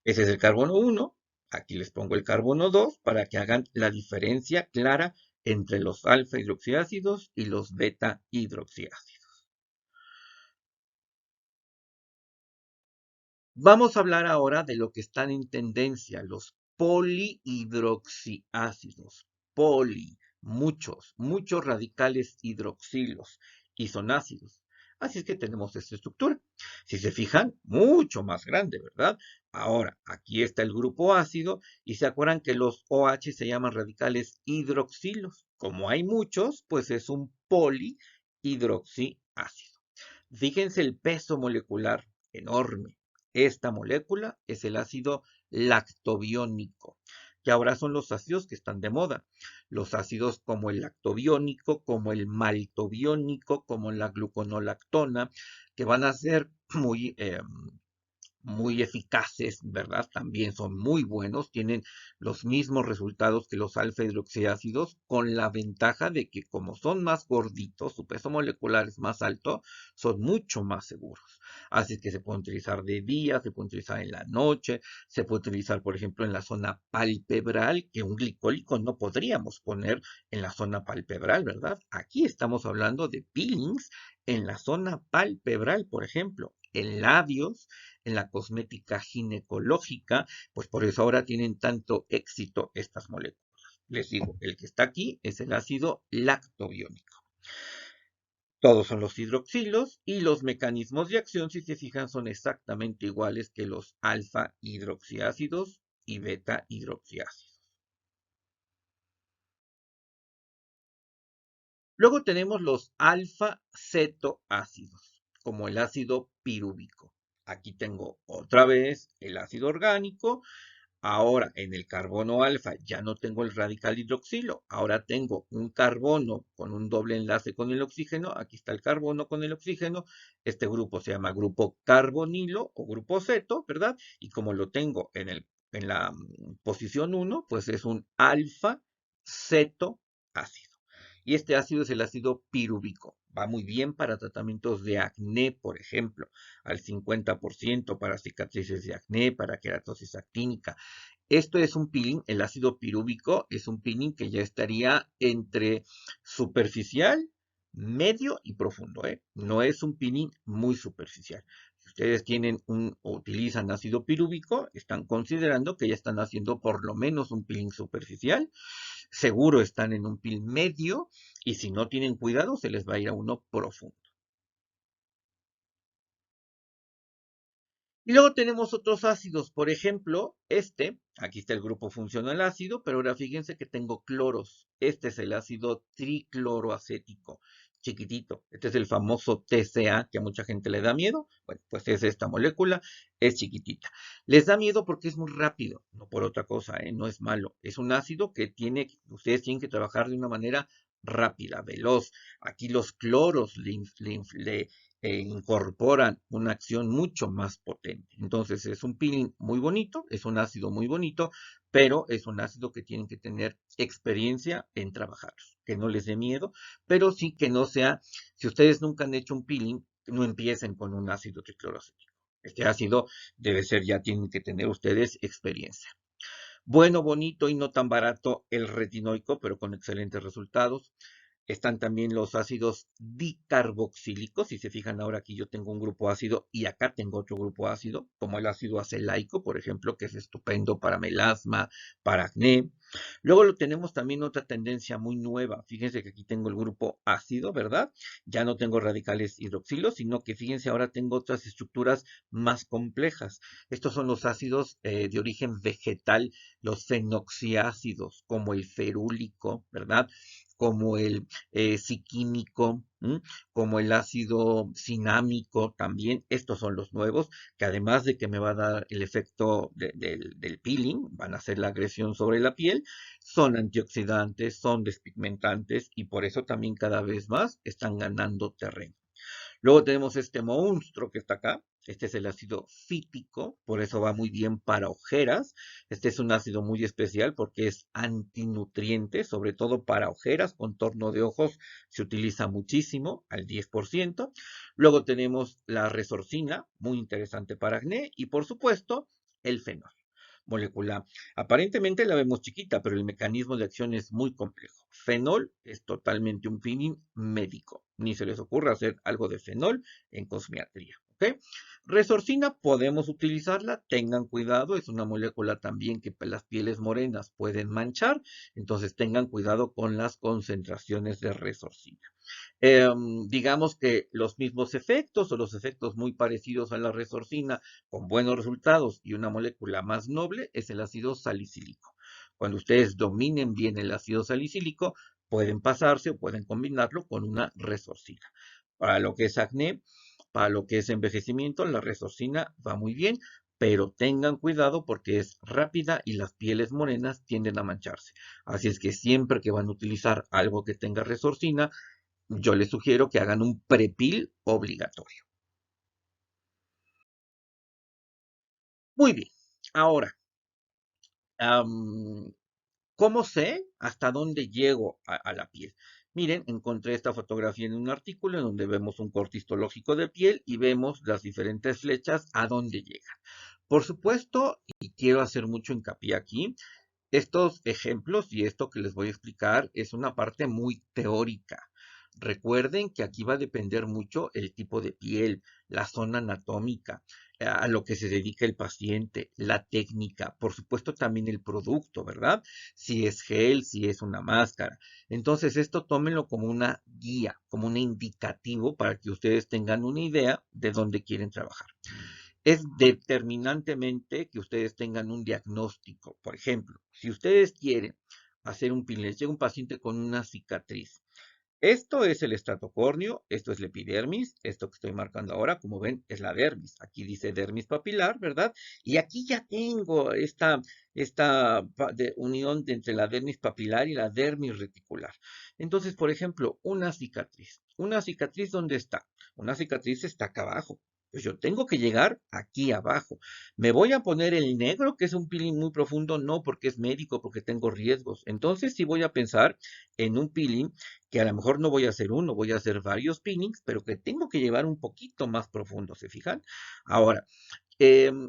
Ese es el carbono 1. Aquí les pongo el carbono 2 para que hagan la diferencia clara entre los alfa hidroxiácidos y los beta hidroxiácidos. Vamos a hablar ahora de lo que están en tendencia, los polihidroxiácidos. Muchos radicales hidroxilos y son ácidos. Así es que tenemos esta estructura. Si se fijan, mucho más grande, ¿verdad? Ahora, aquí está el grupo ácido y se acuerdan que los OH se llaman radicales hidroxilos. Como hay muchos, pues es un polihidroxiácido. Fíjense el peso molecular enorme. Esta molécula es el ácido lactobiónico, que ahora son los ácidos que están de moda. Los ácidos como el lactobiónico, como el maltobiónico, como la gluconolactona, que van a ser muy eficaces, ¿verdad? También son muy buenos, tienen los mismos resultados que los alfa hidroxiácidos, con la ventaja de que como son más gorditos, su peso molecular es más alto, son mucho más seguros. Así que se pueden utilizar de día, se pueden utilizar en la noche, se puede utilizar, por ejemplo, en la zona palpebral, que un glicólico no podríamos poner en la zona palpebral, ¿verdad? Aquí estamos hablando de peelings en la zona palpebral, por ejemplo, en labios, en la cosmética ginecológica, pues por eso ahora tienen tanto éxito estas moléculas. Les digo, el que está aquí es el ácido lactobiónico. Todos son los hidroxilos y los mecanismos de acción, si se fijan, son exactamente iguales que los alfa hidroxiácidos y beta hidroxiácidos. Luego tenemos los alfa cetoácidos, como el ácido pirúvico. Aquí tengo otra vez el ácido orgánico. Ahora, en el carbono alfa ya no tengo el radical hidroxilo. Ahora tengo un carbono con un doble enlace con el oxígeno. Aquí está el carbono con el oxígeno. Este grupo se llama grupo carbonilo o grupo ceto, ¿verdad? Y como lo tengo en la posición 1, pues es un alfa ceto ácido. Y este ácido es el ácido pirúvico. Va muy bien para tratamientos de acné, por ejemplo, al 50% para cicatrices de acné, para queratosis actínica. Esto es un peeling, el ácido pirúvico es un peeling que ya estaría entre superficial, medio y profundo, ¿eh? No es un peeling muy superficial. Si ustedes o utilizan ácido pirúvico, están considerando que ya están haciendo por lo menos un peeling superficial. Seguro están en un peeling medio y si no tienen cuidado se les va a ir a uno profundo. Y luego tenemos otros ácidos, por ejemplo, aquí está el grupo funcional ácido, pero ahora fíjense que tengo cloros. Este es el ácido tricloroacético. chiquitito. Este es el famoso TCA que a mucha gente le da miedo. Bueno, pues es esta molécula, es chiquitita. Les da miedo porque es muy rápido, no por otra cosa, ¿eh? No es malo. Es un ácido que ustedes tienen que trabajar de una manera rápida, veloz. Aquí los cloros le incorporan una acción mucho más potente. Entonces es un peeling muy bonito, es un ácido muy bonito, pero es un ácido que tienen que tener experiencia en trabajar, que no les dé miedo, pero sí que no sea, si ustedes nunca han hecho un peeling, no empiecen con un ácido tricloracético. Este ácido debe ser, ya tienen que tener ustedes experiencia. Bueno, bonito y no tan barato el retinoico, pero con excelentes resultados. Están también los ácidos dicarboxílicos. Si se fijan ahora aquí yo tengo un grupo ácido y acá tengo otro grupo ácido, como el ácido acelaico, por ejemplo, que es estupendo para melasma, para acné. Luego lo tenemos también otra tendencia muy nueva. Fíjense que aquí tengo el grupo ácido, ¿verdad? Ya no tengo radicales hidroxilos, sino que fíjense ahora tengo otras estructuras más complejas. Estos son los ácidos de origen vegetal, los fenoxiácidos, como el ferúlico, ¿verdad? Como el ciquímico, como el ácido cinámico también. Estos son los nuevos, que además de que me va a dar el efecto del peeling, van a hacer la agresión sobre la piel, son antioxidantes, son despigmentantes y por eso también cada vez más están ganando terreno. Luego tenemos este monstruo que está acá. Este es el ácido fítico, por eso va muy bien para ojeras. Este es un ácido muy especial porque es antinutriente, sobre todo para ojeras, contorno de ojos se utiliza muchísimo, al 10%. Luego tenemos la resorcina, muy interesante para acné, y por supuesto, el fenol molecular. Aparentemente la vemos chiquita, pero el mecanismo de acción es muy complejo. Fenol es totalmente un peeling médico. Ni se les ocurra hacer algo de fenol en cosmiatría. ¿Ok? Resorcina podemos utilizarla, tengan cuidado, es una molécula también que las pieles morenas pueden manchar, entonces tengan cuidado con las concentraciones de resorcina. Digamos que los mismos efectos o los efectos muy parecidos a la resorcina con buenos resultados y una molécula más noble es el ácido salicílico. Cuando ustedes dominen bien el ácido salicílico, pueden pasarse o pueden combinarlo con una resorcina. Para lo que es acné, para lo que es envejecimiento, la resorcina va muy bien, pero tengan cuidado porque es rápida y las pieles morenas tienden a mancharse. Así es que siempre que van a utilizar algo que tenga resorcina, yo les sugiero que hagan un prepil obligatorio. Muy bien. Ahora, am, ¿cómo sé hasta dónde llego a la piel? Miren, encontré esta fotografía en un artículo en donde vemos un corte histológico de piel y vemos las diferentes flechas a dónde llegan. Por supuesto, y quiero hacer mucho hincapié aquí, estos ejemplos y esto que les voy a explicar es una parte muy teórica. Recuerden que aquí va a depender mucho el tipo de piel, la zona anatómica, a lo que se dedica el paciente, la técnica, por supuesto también el producto, ¿verdad? Si es gel, si es una máscara. Entonces esto tómenlo como una guía, como un indicativo para que ustedes tengan una idea de dónde quieren trabajar. Es determinantemente que ustedes tengan un diagnóstico. Por ejemplo, si ustedes quieren hacer un peeling, les llega un paciente con una cicatriz. Esto es el estratocorneo, esto es la epidermis, esto que estoy marcando ahora, como ven, es la dermis. Aquí dice dermis papilar, ¿verdad? Y aquí ya tengo esta unión entre la dermis papilar y la dermis reticular. Entonces, por ejemplo, una cicatriz. ¿Una cicatriz dónde está? Una cicatriz está acá abajo. Pues yo tengo que llegar aquí abajo. ¿Me voy a poner el negro, que es un peeling muy profundo? No, porque es médico, porque tengo riesgos. Entonces sí voy a pensar en un peeling que a lo mejor no voy a hacer uno, voy a hacer varios peelings, pero que tengo que llevar un poquito más profundo, ¿se fijan? Ahora,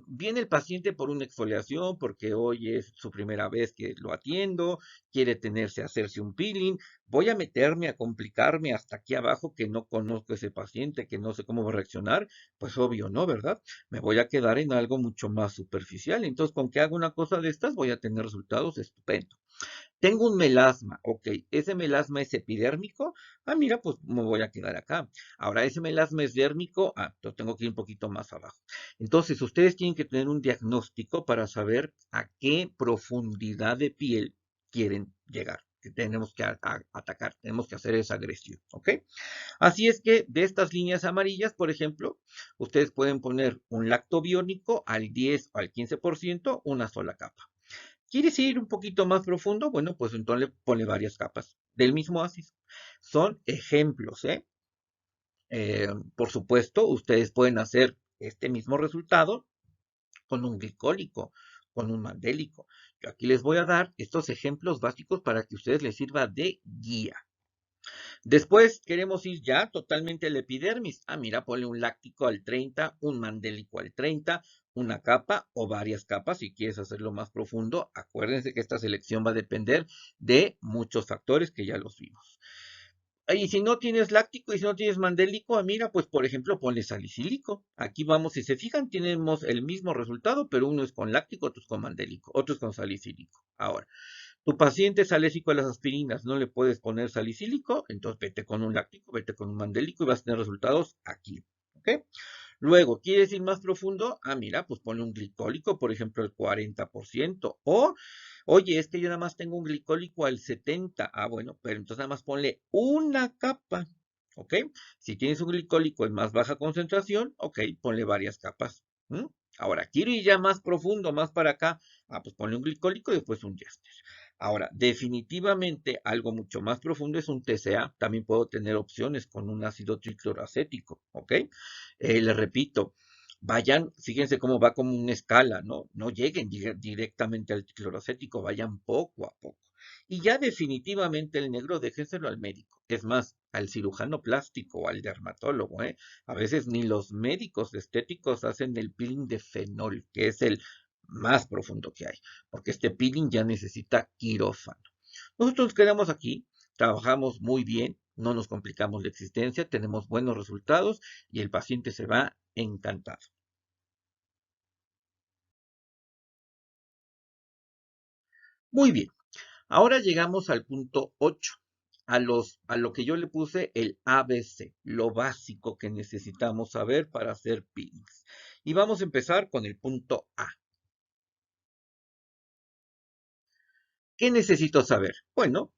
viene el paciente por una exfoliación, porque hoy es su primera vez que lo atiendo, quiere hacerse un peeling, voy a meterme a complicarme hasta aquí abajo que no conozco a ese paciente, que no sé cómo va a reaccionar, pues obvio, ¿no? ¿Verdad? Me voy a quedar en algo mucho más superficial, entonces con que haga una cosa de estas voy a tener resultados estupendos. Tengo un melasma, ok, ese melasma es epidérmico, mira, pues me voy a quedar acá. Ahora, ese melasma es dérmico, entonces tengo que ir un poquito más abajo. Entonces, ustedes tienen que tener un diagnóstico para saber a qué profundidad de piel quieren llegar. que tenemos que atacar, tenemos que hacer esa agresión, ¿ok? Así es que de estas líneas amarillas, por ejemplo, ustedes pueden poner un lactobiónico al 10 o al 15%, una sola capa. ¿Quieres ir un poquito más profundo? Bueno, pues entonces pone varias capas del mismo ácido. Son ejemplos, ¿eh? Por supuesto, ustedes pueden hacer este mismo resultado con un glicólico, con un mandélico. Yo aquí les voy a dar estos ejemplos básicos para que a ustedes les sirva de guía. Después queremos ir ya totalmente al epidermis. Ah, mira, ponle un láctico al 30, un mandélico al 30, una capa o varias capas si quieres hacerlo más profundo. Acuérdense que esta selección va a depender de muchos factores que ya los vimos. Y si no tienes láctico y si no tienes mandélico, mira, pues por ejemplo ponle salicílico. Aquí vamos, si se fijan, tenemos el mismo resultado, pero uno es con láctico, otro es con mandélico, otro es con salicílico. Ahora, tu paciente es alérgico a las aspirinas, no le puedes poner salicílico, entonces vete con un láctico, vete con un mandélico y vas a tener resultados aquí. ¿Ok? Luego, ¿quieres ir más profundo? Ah, mira, pues ponle un glicólico, por ejemplo, el 40%. O, oye, es que yo nada más tengo un glicólico al 70%. Ah, bueno, pero entonces nada más ponle una capa. ¿Ok? Si tienes un glicólico en más baja concentración, ok, ponle varias capas. ¿Mm? Ahora, quiero ir ya más profundo, más para acá. Ah, pues ponle un glicólico y después un diéster. Ahora, definitivamente algo mucho más profundo es un TCA. También puedo tener opciones con un ácido tricloroacético, ¿ok? Les repito, vayan, fíjense cómo va como una escala, ¿no? No lleguen directamente al clorocético, vayan poco a poco. Y ya definitivamente el negro déjenselo al médico. Es más, al cirujano plástico o al dermatólogo, ¿eh? A veces ni los médicos estéticos hacen el peeling de fenol, que es el más profundo que hay, porque este peeling ya necesita quirófano. Nosotros nos quedamos aquí, trabajamos muy bien, no nos complicamos la existencia, tenemos buenos resultados y el paciente se va encantado. Muy bien, ahora llegamos al punto 8, a lo que yo le puse el ABC, lo básico que necesitamos saber para hacer peelings. Y vamos a empezar con el punto A. ¿Qué necesito saber? Bueno,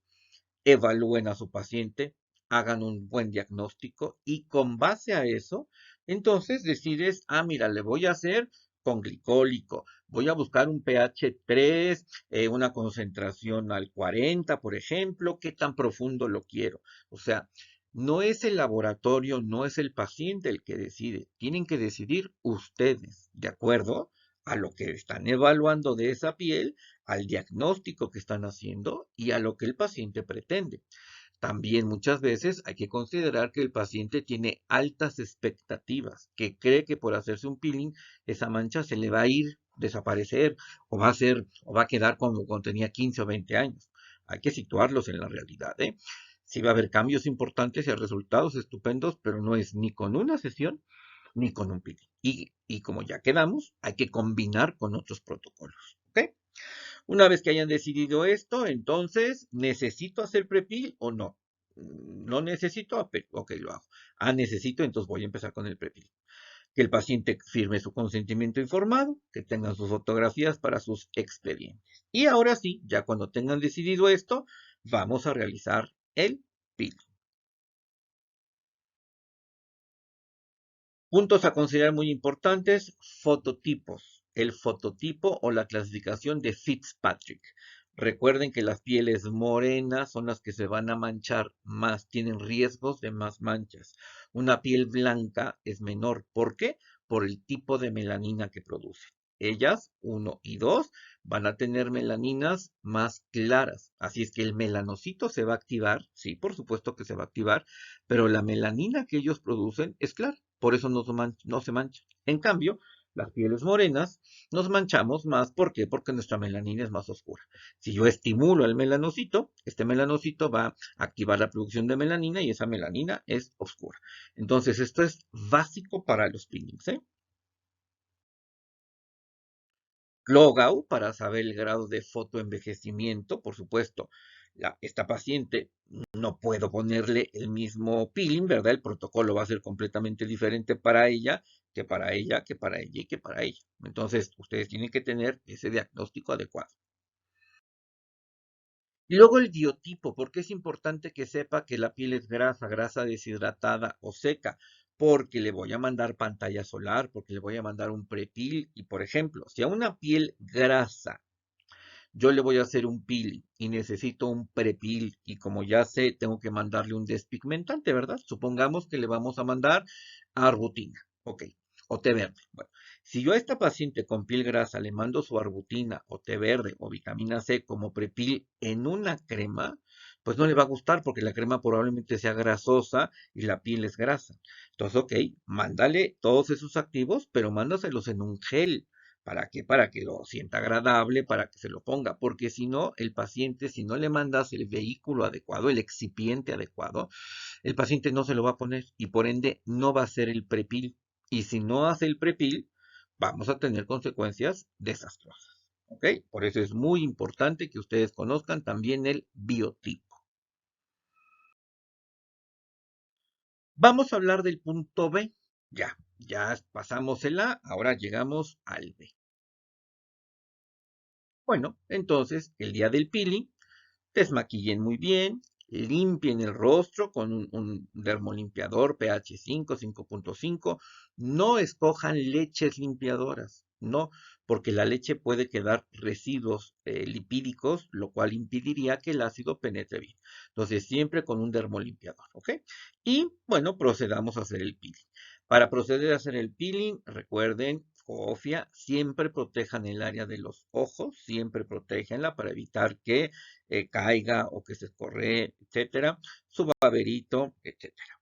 evalúen a su paciente, hagan un buen diagnóstico y con base a eso, entonces decides, ah, mira, le voy a hacer con glicólico, voy a buscar un pH 3, una concentración al 40, por ejemplo, qué tan profundo lo quiero. O sea, no es el laboratorio, no es el paciente el que decide, tienen que decidir ustedes, ¿de acuerdo? A lo que están evaluando de esa piel, al diagnóstico que están haciendo y a lo que el paciente pretende. También muchas veces hay que considerar que el paciente tiene altas expectativas, que cree que por hacerse un peeling esa mancha se le va a ir, desaparecer o va a ser o va a quedar como cuando tenía 15 o 20 años. Hay que situarlos en la realidad, ¿eh? Sí va a haber cambios importantes y resultados estupendos, pero no es ni con una sesión ni con un peeling. Y como ya quedamos, hay que combinar con otros protocolos, ¿ok? Una vez que hayan decidido esto, entonces, ¿necesito hacer prepil o no? No necesito, ok, lo hago. Ah, necesito, entonces voy a empezar con el prepil. Que el paciente firme su consentimiento informado, que tengan sus fotografías para sus expedientes. Y ahora sí, ya cuando tengan decidido esto, vamos a realizar el PIL. Puntos a considerar muy importantes, fototipos. El fototipo o la clasificación de Fitzpatrick. Recuerden que las pieles morenas son las que se van a manchar más, tienen riesgos de más manchas. Una piel blanca es menor. ¿Por qué? Por el tipo de melanina que produce. Ellas, 1 y 2, van a tener melaninas más claras. Así es que el melanocito se va a activar, sí, por supuesto que se va a activar, pero la melanina que ellos producen es clara, por eso no se mancha. En cambio, las pieles morenas nos manchamos más, ¿por qué? Porque nuestra melanina es más oscura. Si yo estimulo el melanocito, este melanocito va a activar la producción de melanina y esa melanina es oscura. Entonces, esto es básico para los peelings, ¿eh? Logau para saber el grado de fotoenvejecimiento, por supuesto. Esta paciente no puedo ponerle el mismo peeling, ¿verdad? El protocolo va a ser completamente diferente para ella, que para ella, que para ella y que para ella. Entonces, ustedes tienen que tener ese diagnóstico adecuado. Y luego el biotipo, porque es importante que sepa que la piel es grasa, grasa deshidratada o seca, porque le voy a mandar pantalla solar, porque le voy a mandar un prepil. Y por ejemplo, si a una piel grasa yo le voy a hacer un peeling y necesito un prepil y como ya sé, tengo que mandarle un despigmentante, ¿verdad? Supongamos que le vamos a mandar arbutina, ok, o té verde. Bueno, si yo a esta paciente con piel grasa le mando su arbutina o té verde o vitamina C como prepil en una crema, pues no le va a gustar porque la crema probablemente sea grasosa y la piel es grasa. Entonces, ok, mándale todos esos activos, pero mándaselos en un gel. ¿Para qué? Para que lo sienta agradable, para que se lo ponga, porque si no, el paciente, si no le mandas el vehículo adecuado, el excipiente adecuado, el paciente no se lo va a poner y por ende no va a hacer el prepil. Y si no hace el prepil, vamos a tener consecuencias desastrosas. ¿Ok? Por eso es muy importante que ustedes conozcan también el biotipo. Vamos a hablar del punto B. Ya pasamos el A, ahora llegamos al B. Bueno, entonces, el día del peeling, desmaquillen muy bien, limpien el rostro con un dermolimpiador pH 5, 5.5. No escojan leches limpiadoras, no, porque la leche puede quedar residuos lipídicos, lo cual impediría que el ácido penetre bien. Entonces, siempre con un dermolimpiador, ¿ok? Y bueno, procedamos a hacer el peeling. Para proceder a hacer el peeling, recuerden, cofia, siempre protejan el área de los ojos, siempre protégenla para evitar que caiga o que se escorree, etcétera, su baberito, etcétera.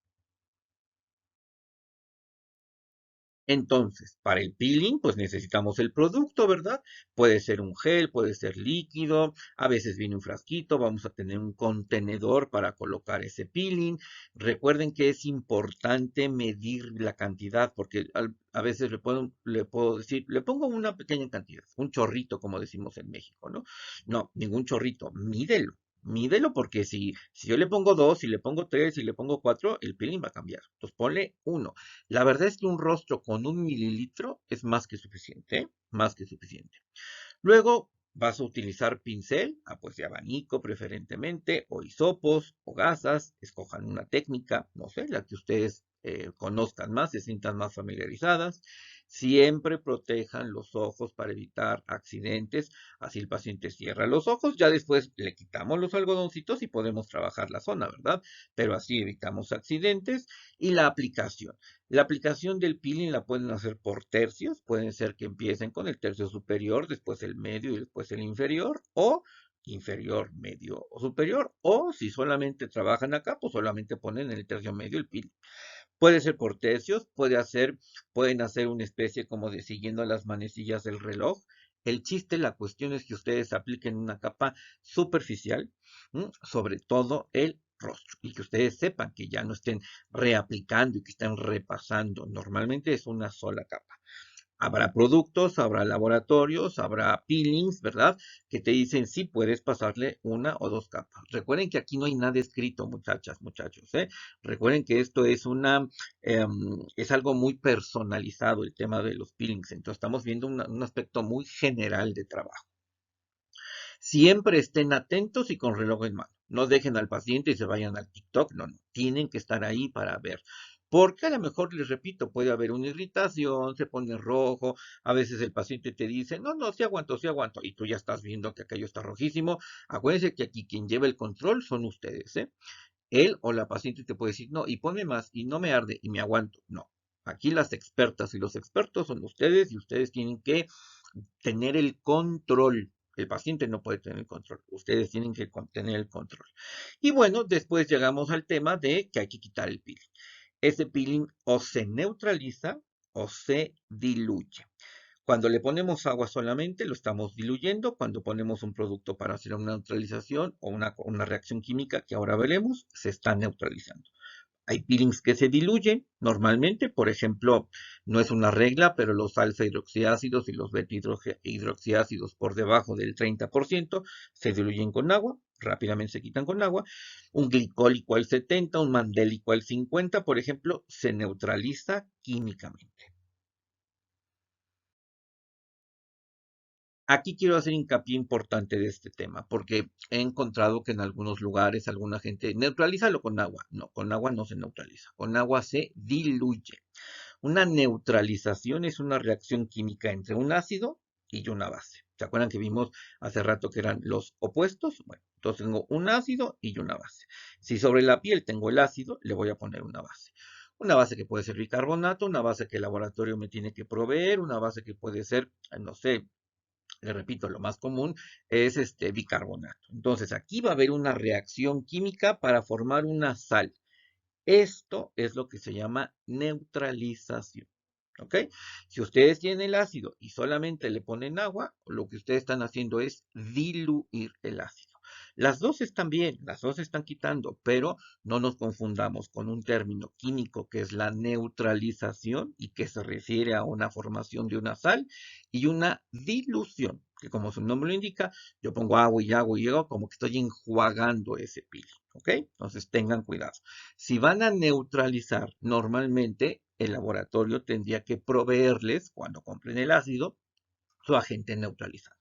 Entonces, para el peeling, pues necesitamos el producto, ¿verdad? Puede ser un gel, puede ser líquido, a veces viene un frasquito, vamos a tener un contenedor para colocar ese peeling. Recuerden que es importante medir la cantidad, porque a veces le puedo decir, le pongo una pequeña cantidad, un chorrito, como decimos en México, ¿no? No, ningún chorrito, mídelo. Mídelo porque si yo le pongo dos, si le pongo tres, si le pongo cuatro, el peeling va a cambiar. Entonces ponle uno. La verdad es que un rostro con 1 mililitro es más que suficiente, ¿eh? Más que suficiente. Luego vas a utilizar pincel, pues de abanico preferentemente, o hisopos, o gasas, escojan una técnica, no sé, la que ustedes conozcan más, se sientan más familiarizadas. Siempre protejan los ojos para evitar accidentes. Así el paciente cierra los ojos, ya después le quitamos los algodoncitos y podemos trabajar la zona, ¿verdad? Pero así evitamos accidentes. Y la aplicación. La aplicación del peeling la pueden hacer por tercios, pueden ser que empiecen con el tercio superior, después el medio y después el inferior, o inferior, medio o superior, o si solamente trabajan acá, pues solamente ponen en el tercio medio el peeling. Puede ser por tercios, pueden hacer una especie como de siguiendo las manecillas del reloj. El chiste, la cuestión es que ustedes apliquen una capa superficial, sobre todo el rostro y que ustedes sepan que ya no estén reaplicando y que estén repasando. Normalmente es una sola capa. Habrá productos, habrá laboratorios, habrá peelings, ¿verdad? Que te dicen si puedes pasarle una o dos capas. Recuerden que aquí no hay nada escrito, muchachas, muchachos, ¿eh? Recuerden que esto es es algo muy personalizado el tema de los peelings. Entonces estamos viendo un aspecto muy general de trabajo. Siempre estén atentos y con reloj en mano. No dejen al paciente y se vayan al TikTok. No, no. Tienen que estar ahí para ver. Porque a lo mejor, les repito, puede haber una irritación, se pone rojo. A veces el paciente te dice, no, no, sí aguanto, sí aguanto. Y tú ya estás viendo que aquello está rojísimo. Acuérdense que aquí quien lleva el control son ustedes, ¿eh? Él o la paciente te puede decir, no, y ponme más, y no me arde, y me aguanto. No. Aquí las expertas y los expertos son ustedes y ustedes tienen que tener el control. El paciente no puede tener el control. Ustedes tienen que tener el control. Y bueno, después llegamos al tema de que hay que quitar el peeling. Ese peeling o se neutraliza o se diluye. Cuando le ponemos agua solamente, lo estamos diluyendo. Cuando ponemos un producto para hacer una neutralización o una reacción química que ahora veremos, se está neutralizando. Hay peelings que se diluyen normalmente, por ejemplo, no es una regla, pero los alfa hidroxiácidos y los beta hidroxiácidos por debajo del 30% se diluyen con agua, rápidamente se quitan con agua. Un glicólico al 70, un mandélico al 50, por ejemplo, se neutraliza químicamente. Aquí quiero hacer hincapié importante de este tema, porque he encontrado que en algunos lugares alguna gente neutralízalo con agua. No, con agua no se neutraliza, con agua se diluye. Una neutralización es una reacción química entre un ácido y una base. ¿Se acuerdan que vimos hace rato que eran los opuestos? Bueno, entonces tengo un ácido y una base. Si sobre la piel tengo el ácido, le voy a poner una base. Una base que puede ser bicarbonato, una base que el laboratorio me tiene que proveer, una base que puede ser, no sé, le repito, lo más común es este bicarbonato. Entonces aquí va a haber una reacción química para formar una sal. Esto es lo que se llama neutralización. ¿Ok? Si ustedes tienen el ácido y solamente le ponen agua, lo que ustedes están haciendo es diluir el ácido. Las dos están bien, las dos están quitando, pero no nos confundamos con un término químico que es la neutralización y que se refiere a una formación de una sal y una dilución, que como su nombre lo indica, yo pongo agua y agua y agua como que estoy enjuagando ese peeling. ¿Ok? Entonces tengan cuidado. Si van a neutralizar, normalmente el laboratorio tendría que proveerles, cuando compren el ácido, su agente neutralizante.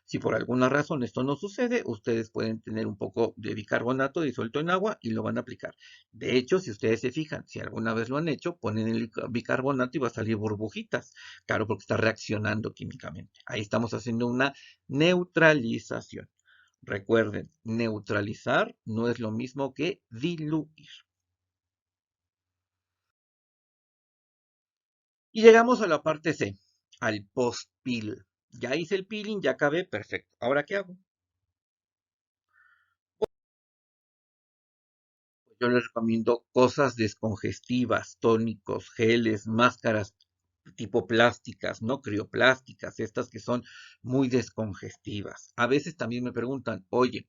Si por alguna razón esto no sucede, ustedes pueden tener un poco de bicarbonato disuelto en agua y lo van a aplicar. De hecho, si ustedes se fijan, si alguna vez lo han hecho, ponen el bicarbonato y va a salir burbujitas. Claro, porque está reaccionando químicamente. Ahí estamos haciendo una neutralización. Recuerden, neutralizar no es lo mismo que diluir. Y llegamos a la parte C, al post-peel. Ya hice el peeling, ya acabé, perfecto. ¿Ahora qué hago? Yo les recomiendo cosas descongestivas, tónicos, geles, máscaras tipo plásticas, no crioplásticas, estas que son muy descongestivas. A veces también me preguntan, oye,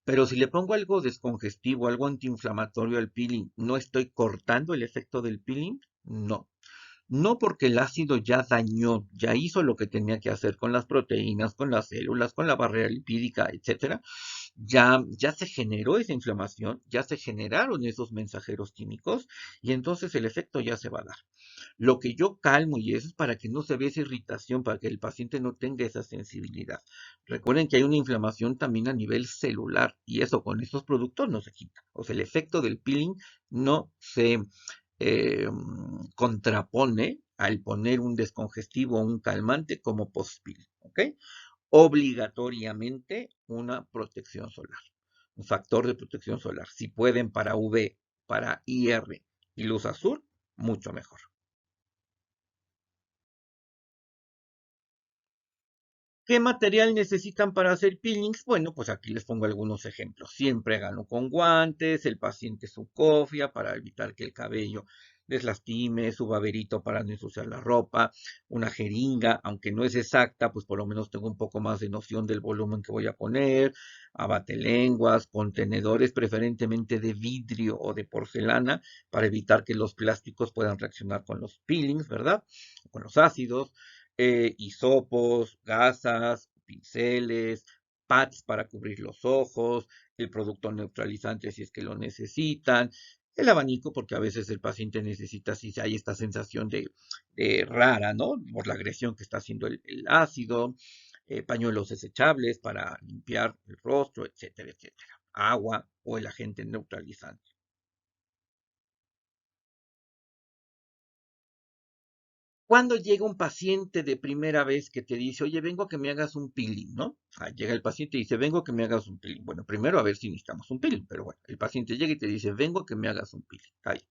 pero si le pongo algo descongestivo, algo antiinflamatorio al peeling, ¿no estoy cortando el efecto del peeling? No. No, porque el ácido ya dañó, ya hizo lo que tenía que hacer con las proteínas, con las células, con la barrera lipídica, etcétera. Ya se generó esa inflamación, ya se generaron esos mensajeros químicos y entonces el efecto ya se va a dar. Lo que yo calmo y eso es para que no se vea esa irritación, para que el paciente no tenga esa sensibilidad. Recuerden que hay una inflamación también a nivel celular y eso con estos productos no se quita. O sea, el efecto del peeling no se contrapone al poner un descongestivo o un calmante como post-pill, ¿ok? Obligatoriamente una protección solar, un factor de protección solar. Si pueden para UV, para IR y luz azul, mucho mejor. ¿Qué material necesitan para hacer peelings? Bueno, pues aquí les pongo algunos ejemplos. Siempre háganlo con guantes, el paciente su cofia para evitar que el cabello les lastime, su baberito para no ensuciar la ropa, una jeringa, aunque no es exacta, pues por lo menos tengo un poco más de noción del volumen que voy a poner, abatelenguas, contenedores preferentemente de vidrio o de porcelana para evitar que los plásticos puedan reaccionar con los peelings, ¿verdad? Con los ácidos hisopos, gasas, pinceles, pads para cubrir los ojos, el producto neutralizante si es que lo necesitan, el abanico porque a veces el paciente necesita si hay esta sensación de rara, ¿no? Por la agresión que está haciendo el ácido, pañuelos desechables para limpiar el rostro, etcétera, etcétera. Agua o el agente neutralizante. Cuando llega un paciente de primera vez que te dice, oye, vengo a que me hagas un peeling, ¿no? Llega el paciente y dice, vengo a que me hagas un peeling. Bueno, primero a ver si necesitamos un peeling, pero bueno, el paciente llega y te dice, vengo a que me hagas un peeling. Ahí.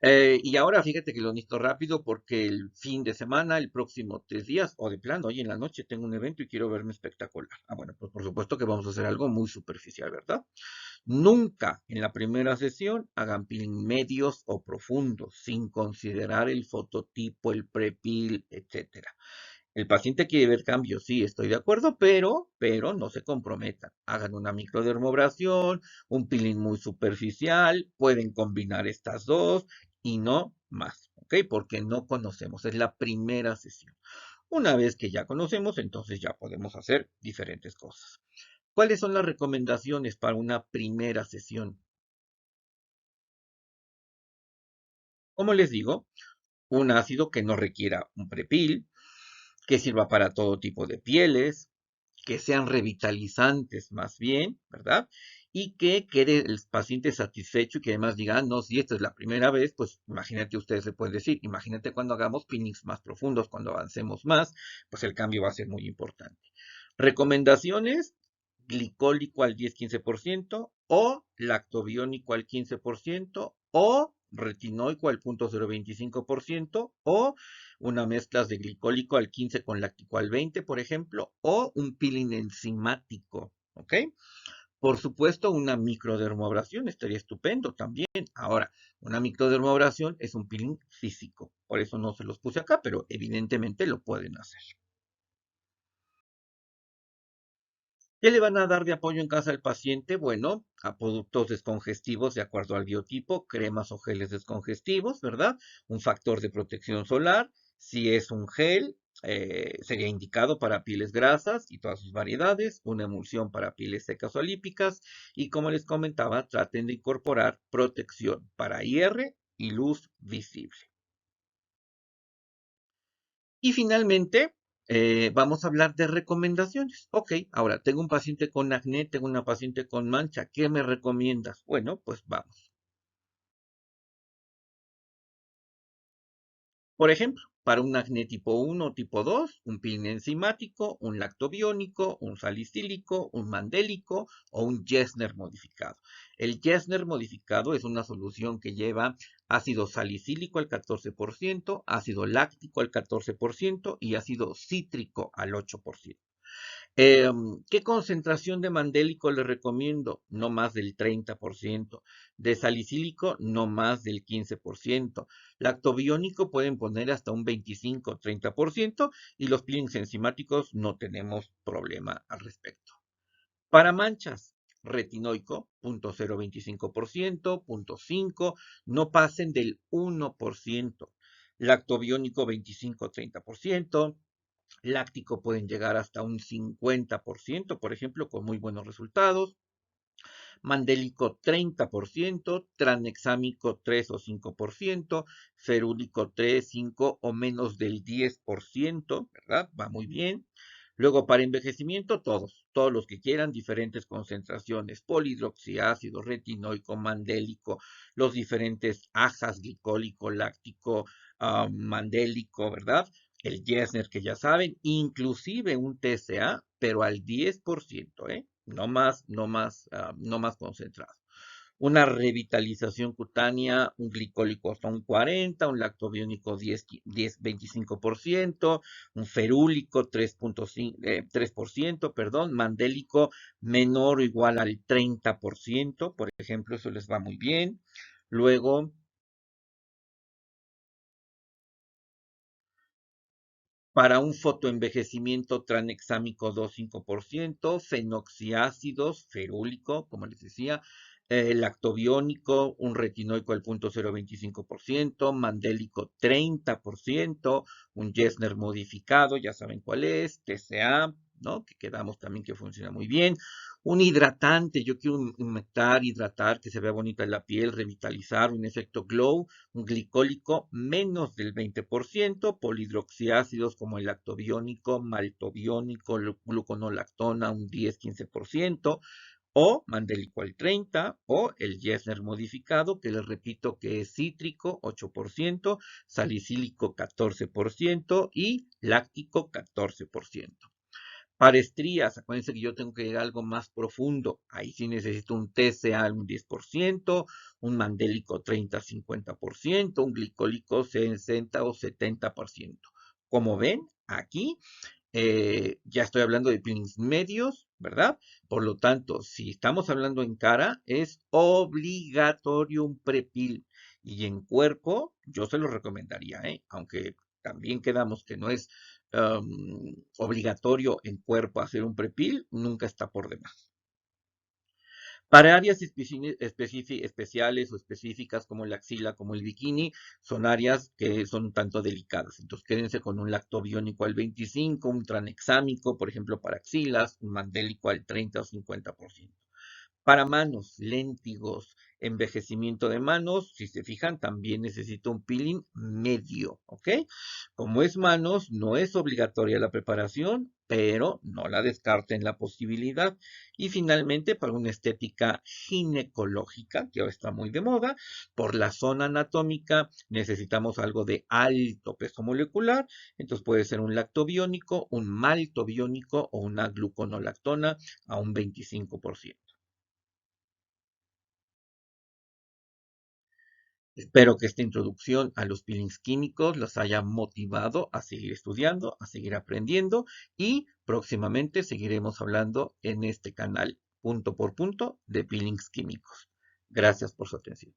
Y ahora fíjate que lo necesito rápido porque el fin de semana, el próximo 3 días, o de plano, hoy en la noche tengo un evento y quiero verme espectacular. Bueno, pues por supuesto que vamos a hacer algo muy superficial, ¿verdad? Nunca en la primera sesión hagan peeling medios o profundos, sin considerar el fototipo, el prepil, etcétera. El paciente quiere ver cambios, sí, estoy de acuerdo, pero no se comprometan. Hagan una microdermobrasión, un peeling muy superficial, pueden combinar estas dos y no más, ¿ok? Porque no conocemos, es la primera sesión. Una vez que ya conocemos, entonces ya podemos hacer diferentes cosas. ¿Cuáles son las recomendaciones para una primera sesión? Como les digo, un ácido que no requiera un prepil, que sirva para todo tipo de pieles, que sean revitalizantes más bien, ¿verdad? Y que quede el paciente satisfecho y que además diga, no, si esta es la primera vez, pues imagínate, ustedes se pueden decir, imagínate cuando hagamos peelings más profundos, cuando avancemos más, pues el cambio va a ser muy importante. Recomendaciones, glicólico al 10-15% o lactobiónico al 15% o retinoico al 0.025% o una mezcla de glicólico al 15 con láctico al 20, por ejemplo, o un peeling enzimático, ¿ok? Por supuesto, una microdermoabrasión estaría estupendo también. Ahora, una microdermoabrasión es un peeling físico, por eso no se los puse acá, pero evidentemente lo pueden hacer. ¿Qué le van a dar de apoyo en casa al paciente? Bueno, a productos descongestivos de acuerdo al biotipo, cremas o geles descongestivos, ¿verdad? Un factor de protección solar. Si es un gel, sería indicado para pieles grasas y todas sus variedades, una emulsión para pieles secas o lípicas. Y como les comentaba, traten de incorporar protección para IR y luz visible. Y finalmente, vamos a hablar de recomendaciones. Ok, ahora tengo un paciente con acné, tengo una paciente con mancha. ¿Qué me recomiendas? Bueno, pues vamos. Por ejemplo, para un acné tipo 1 o tipo 2, un peeling enzimático, un lactobiónico, un salicílico, un mandélico o un Jessner modificado. El Jessner modificado es una solución que lleva ácido salicílico al 14%, ácido láctico al 14% y ácido cítrico al 8%. ¿Qué concentración de mandélico le recomiendo? No más del 30%. De salicílico, no más del 15%. Lactobiónico pueden poner hasta un 25-30% y los peelings enzimáticos no tenemos problema al respecto. Para manchas, retinoico, 0.025%, 0.5, no pasen del 1%. Lactobiónico, 25-30%. Láctico pueden llegar hasta un 50%, por ejemplo, con muy buenos resultados. Mandélico 30%, tranexámico 3 o 5%, ferúlico 3, 5 o menos del 10%, ¿verdad? Va muy bien. Luego, para envejecimiento, todos los que quieran, diferentes concentraciones, polihidroxiácido, retinoico, mandélico, los diferentes ajas, glicólico, láctico, mandélico, ¿verdad? El Jessner, que ya saben, inclusive un TCA, pero al 10%, ¿eh? No más, no más, no más concentrado. Una revitalización cutánea, un glicólico hasta un 40%, un lactobiónico 25%, un ferúlico 3%, perdón, mandélico menor o igual al 30%, por ejemplo, eso les va muy bien. Luego, para un fotoenvejecimiento tranexámico 2,5%, fenoxiácidos, ferúlico, como les decía, lactobiónico, un retinoico al 0.025%, mandélico 30%, un Jessner modificado, ya saben cuál es, TCA, ¿no? Que quedamos también que funciona muy bien. Un hidratante, yo quiero humectar, hidratar, que se vea bonita en la piel, revitalizar, un efecto glow, un glicólico menos del 20%, polihidroxiácidos como el lactobiónico, maltobiónico, gluconolactona un 10-15%, o mandélico al 30%, o el Jessner modificado, que les repito que es cítrico 8%, salicílico 14% y láctico 14%. Para estrías, acuérdense que yo tengo que ir a algo más profundo. Ahí sí necesito un TCA un 10%, un mandélico 30-50%, un glicólico 60 o 70%. Como ven, aquí ya estoy hablando de peelings medios, ¿verdad? Por lo tanto, si estamos hablando en cara, es obligatorio un prepil. Y en cuerpo, yo se lo recomendaría, ¿eh? Aunque también quedamos que no es obligatorio en cuerpo hacer un prepil, nunca está por demás. Para áreas especiales o específicas como la axila, como el bikini, son áreas que son tanto delicadas. Entonces, quédense con un lactobiónico al 25%, un tranexámico, por ejemplo, para axilas, un mandélico al 30 o 50%. Para manos, léntigos, Envejecimiento de manos, si se fijan, también necesita un peeling medio, ¿ok? Como es manos, no es obligatoria la preparación, pero no la descarten la posibilidad. Y finalmente, para una estética ginecológica, que ahora está muy de moda, por la zona anatómica necesitamos algo de alto peso molecular, entonces puede ser un lactobiónico, un maltobiónico o una gluconolactona a un 25%. Espero que esta introducción a los peelings químicos los haya motivado a seguir estudiando, a seguir aprendiendo y próximamente seguiremos hablando en este canal punto por punto de peelings químicos. Gracias por su atención.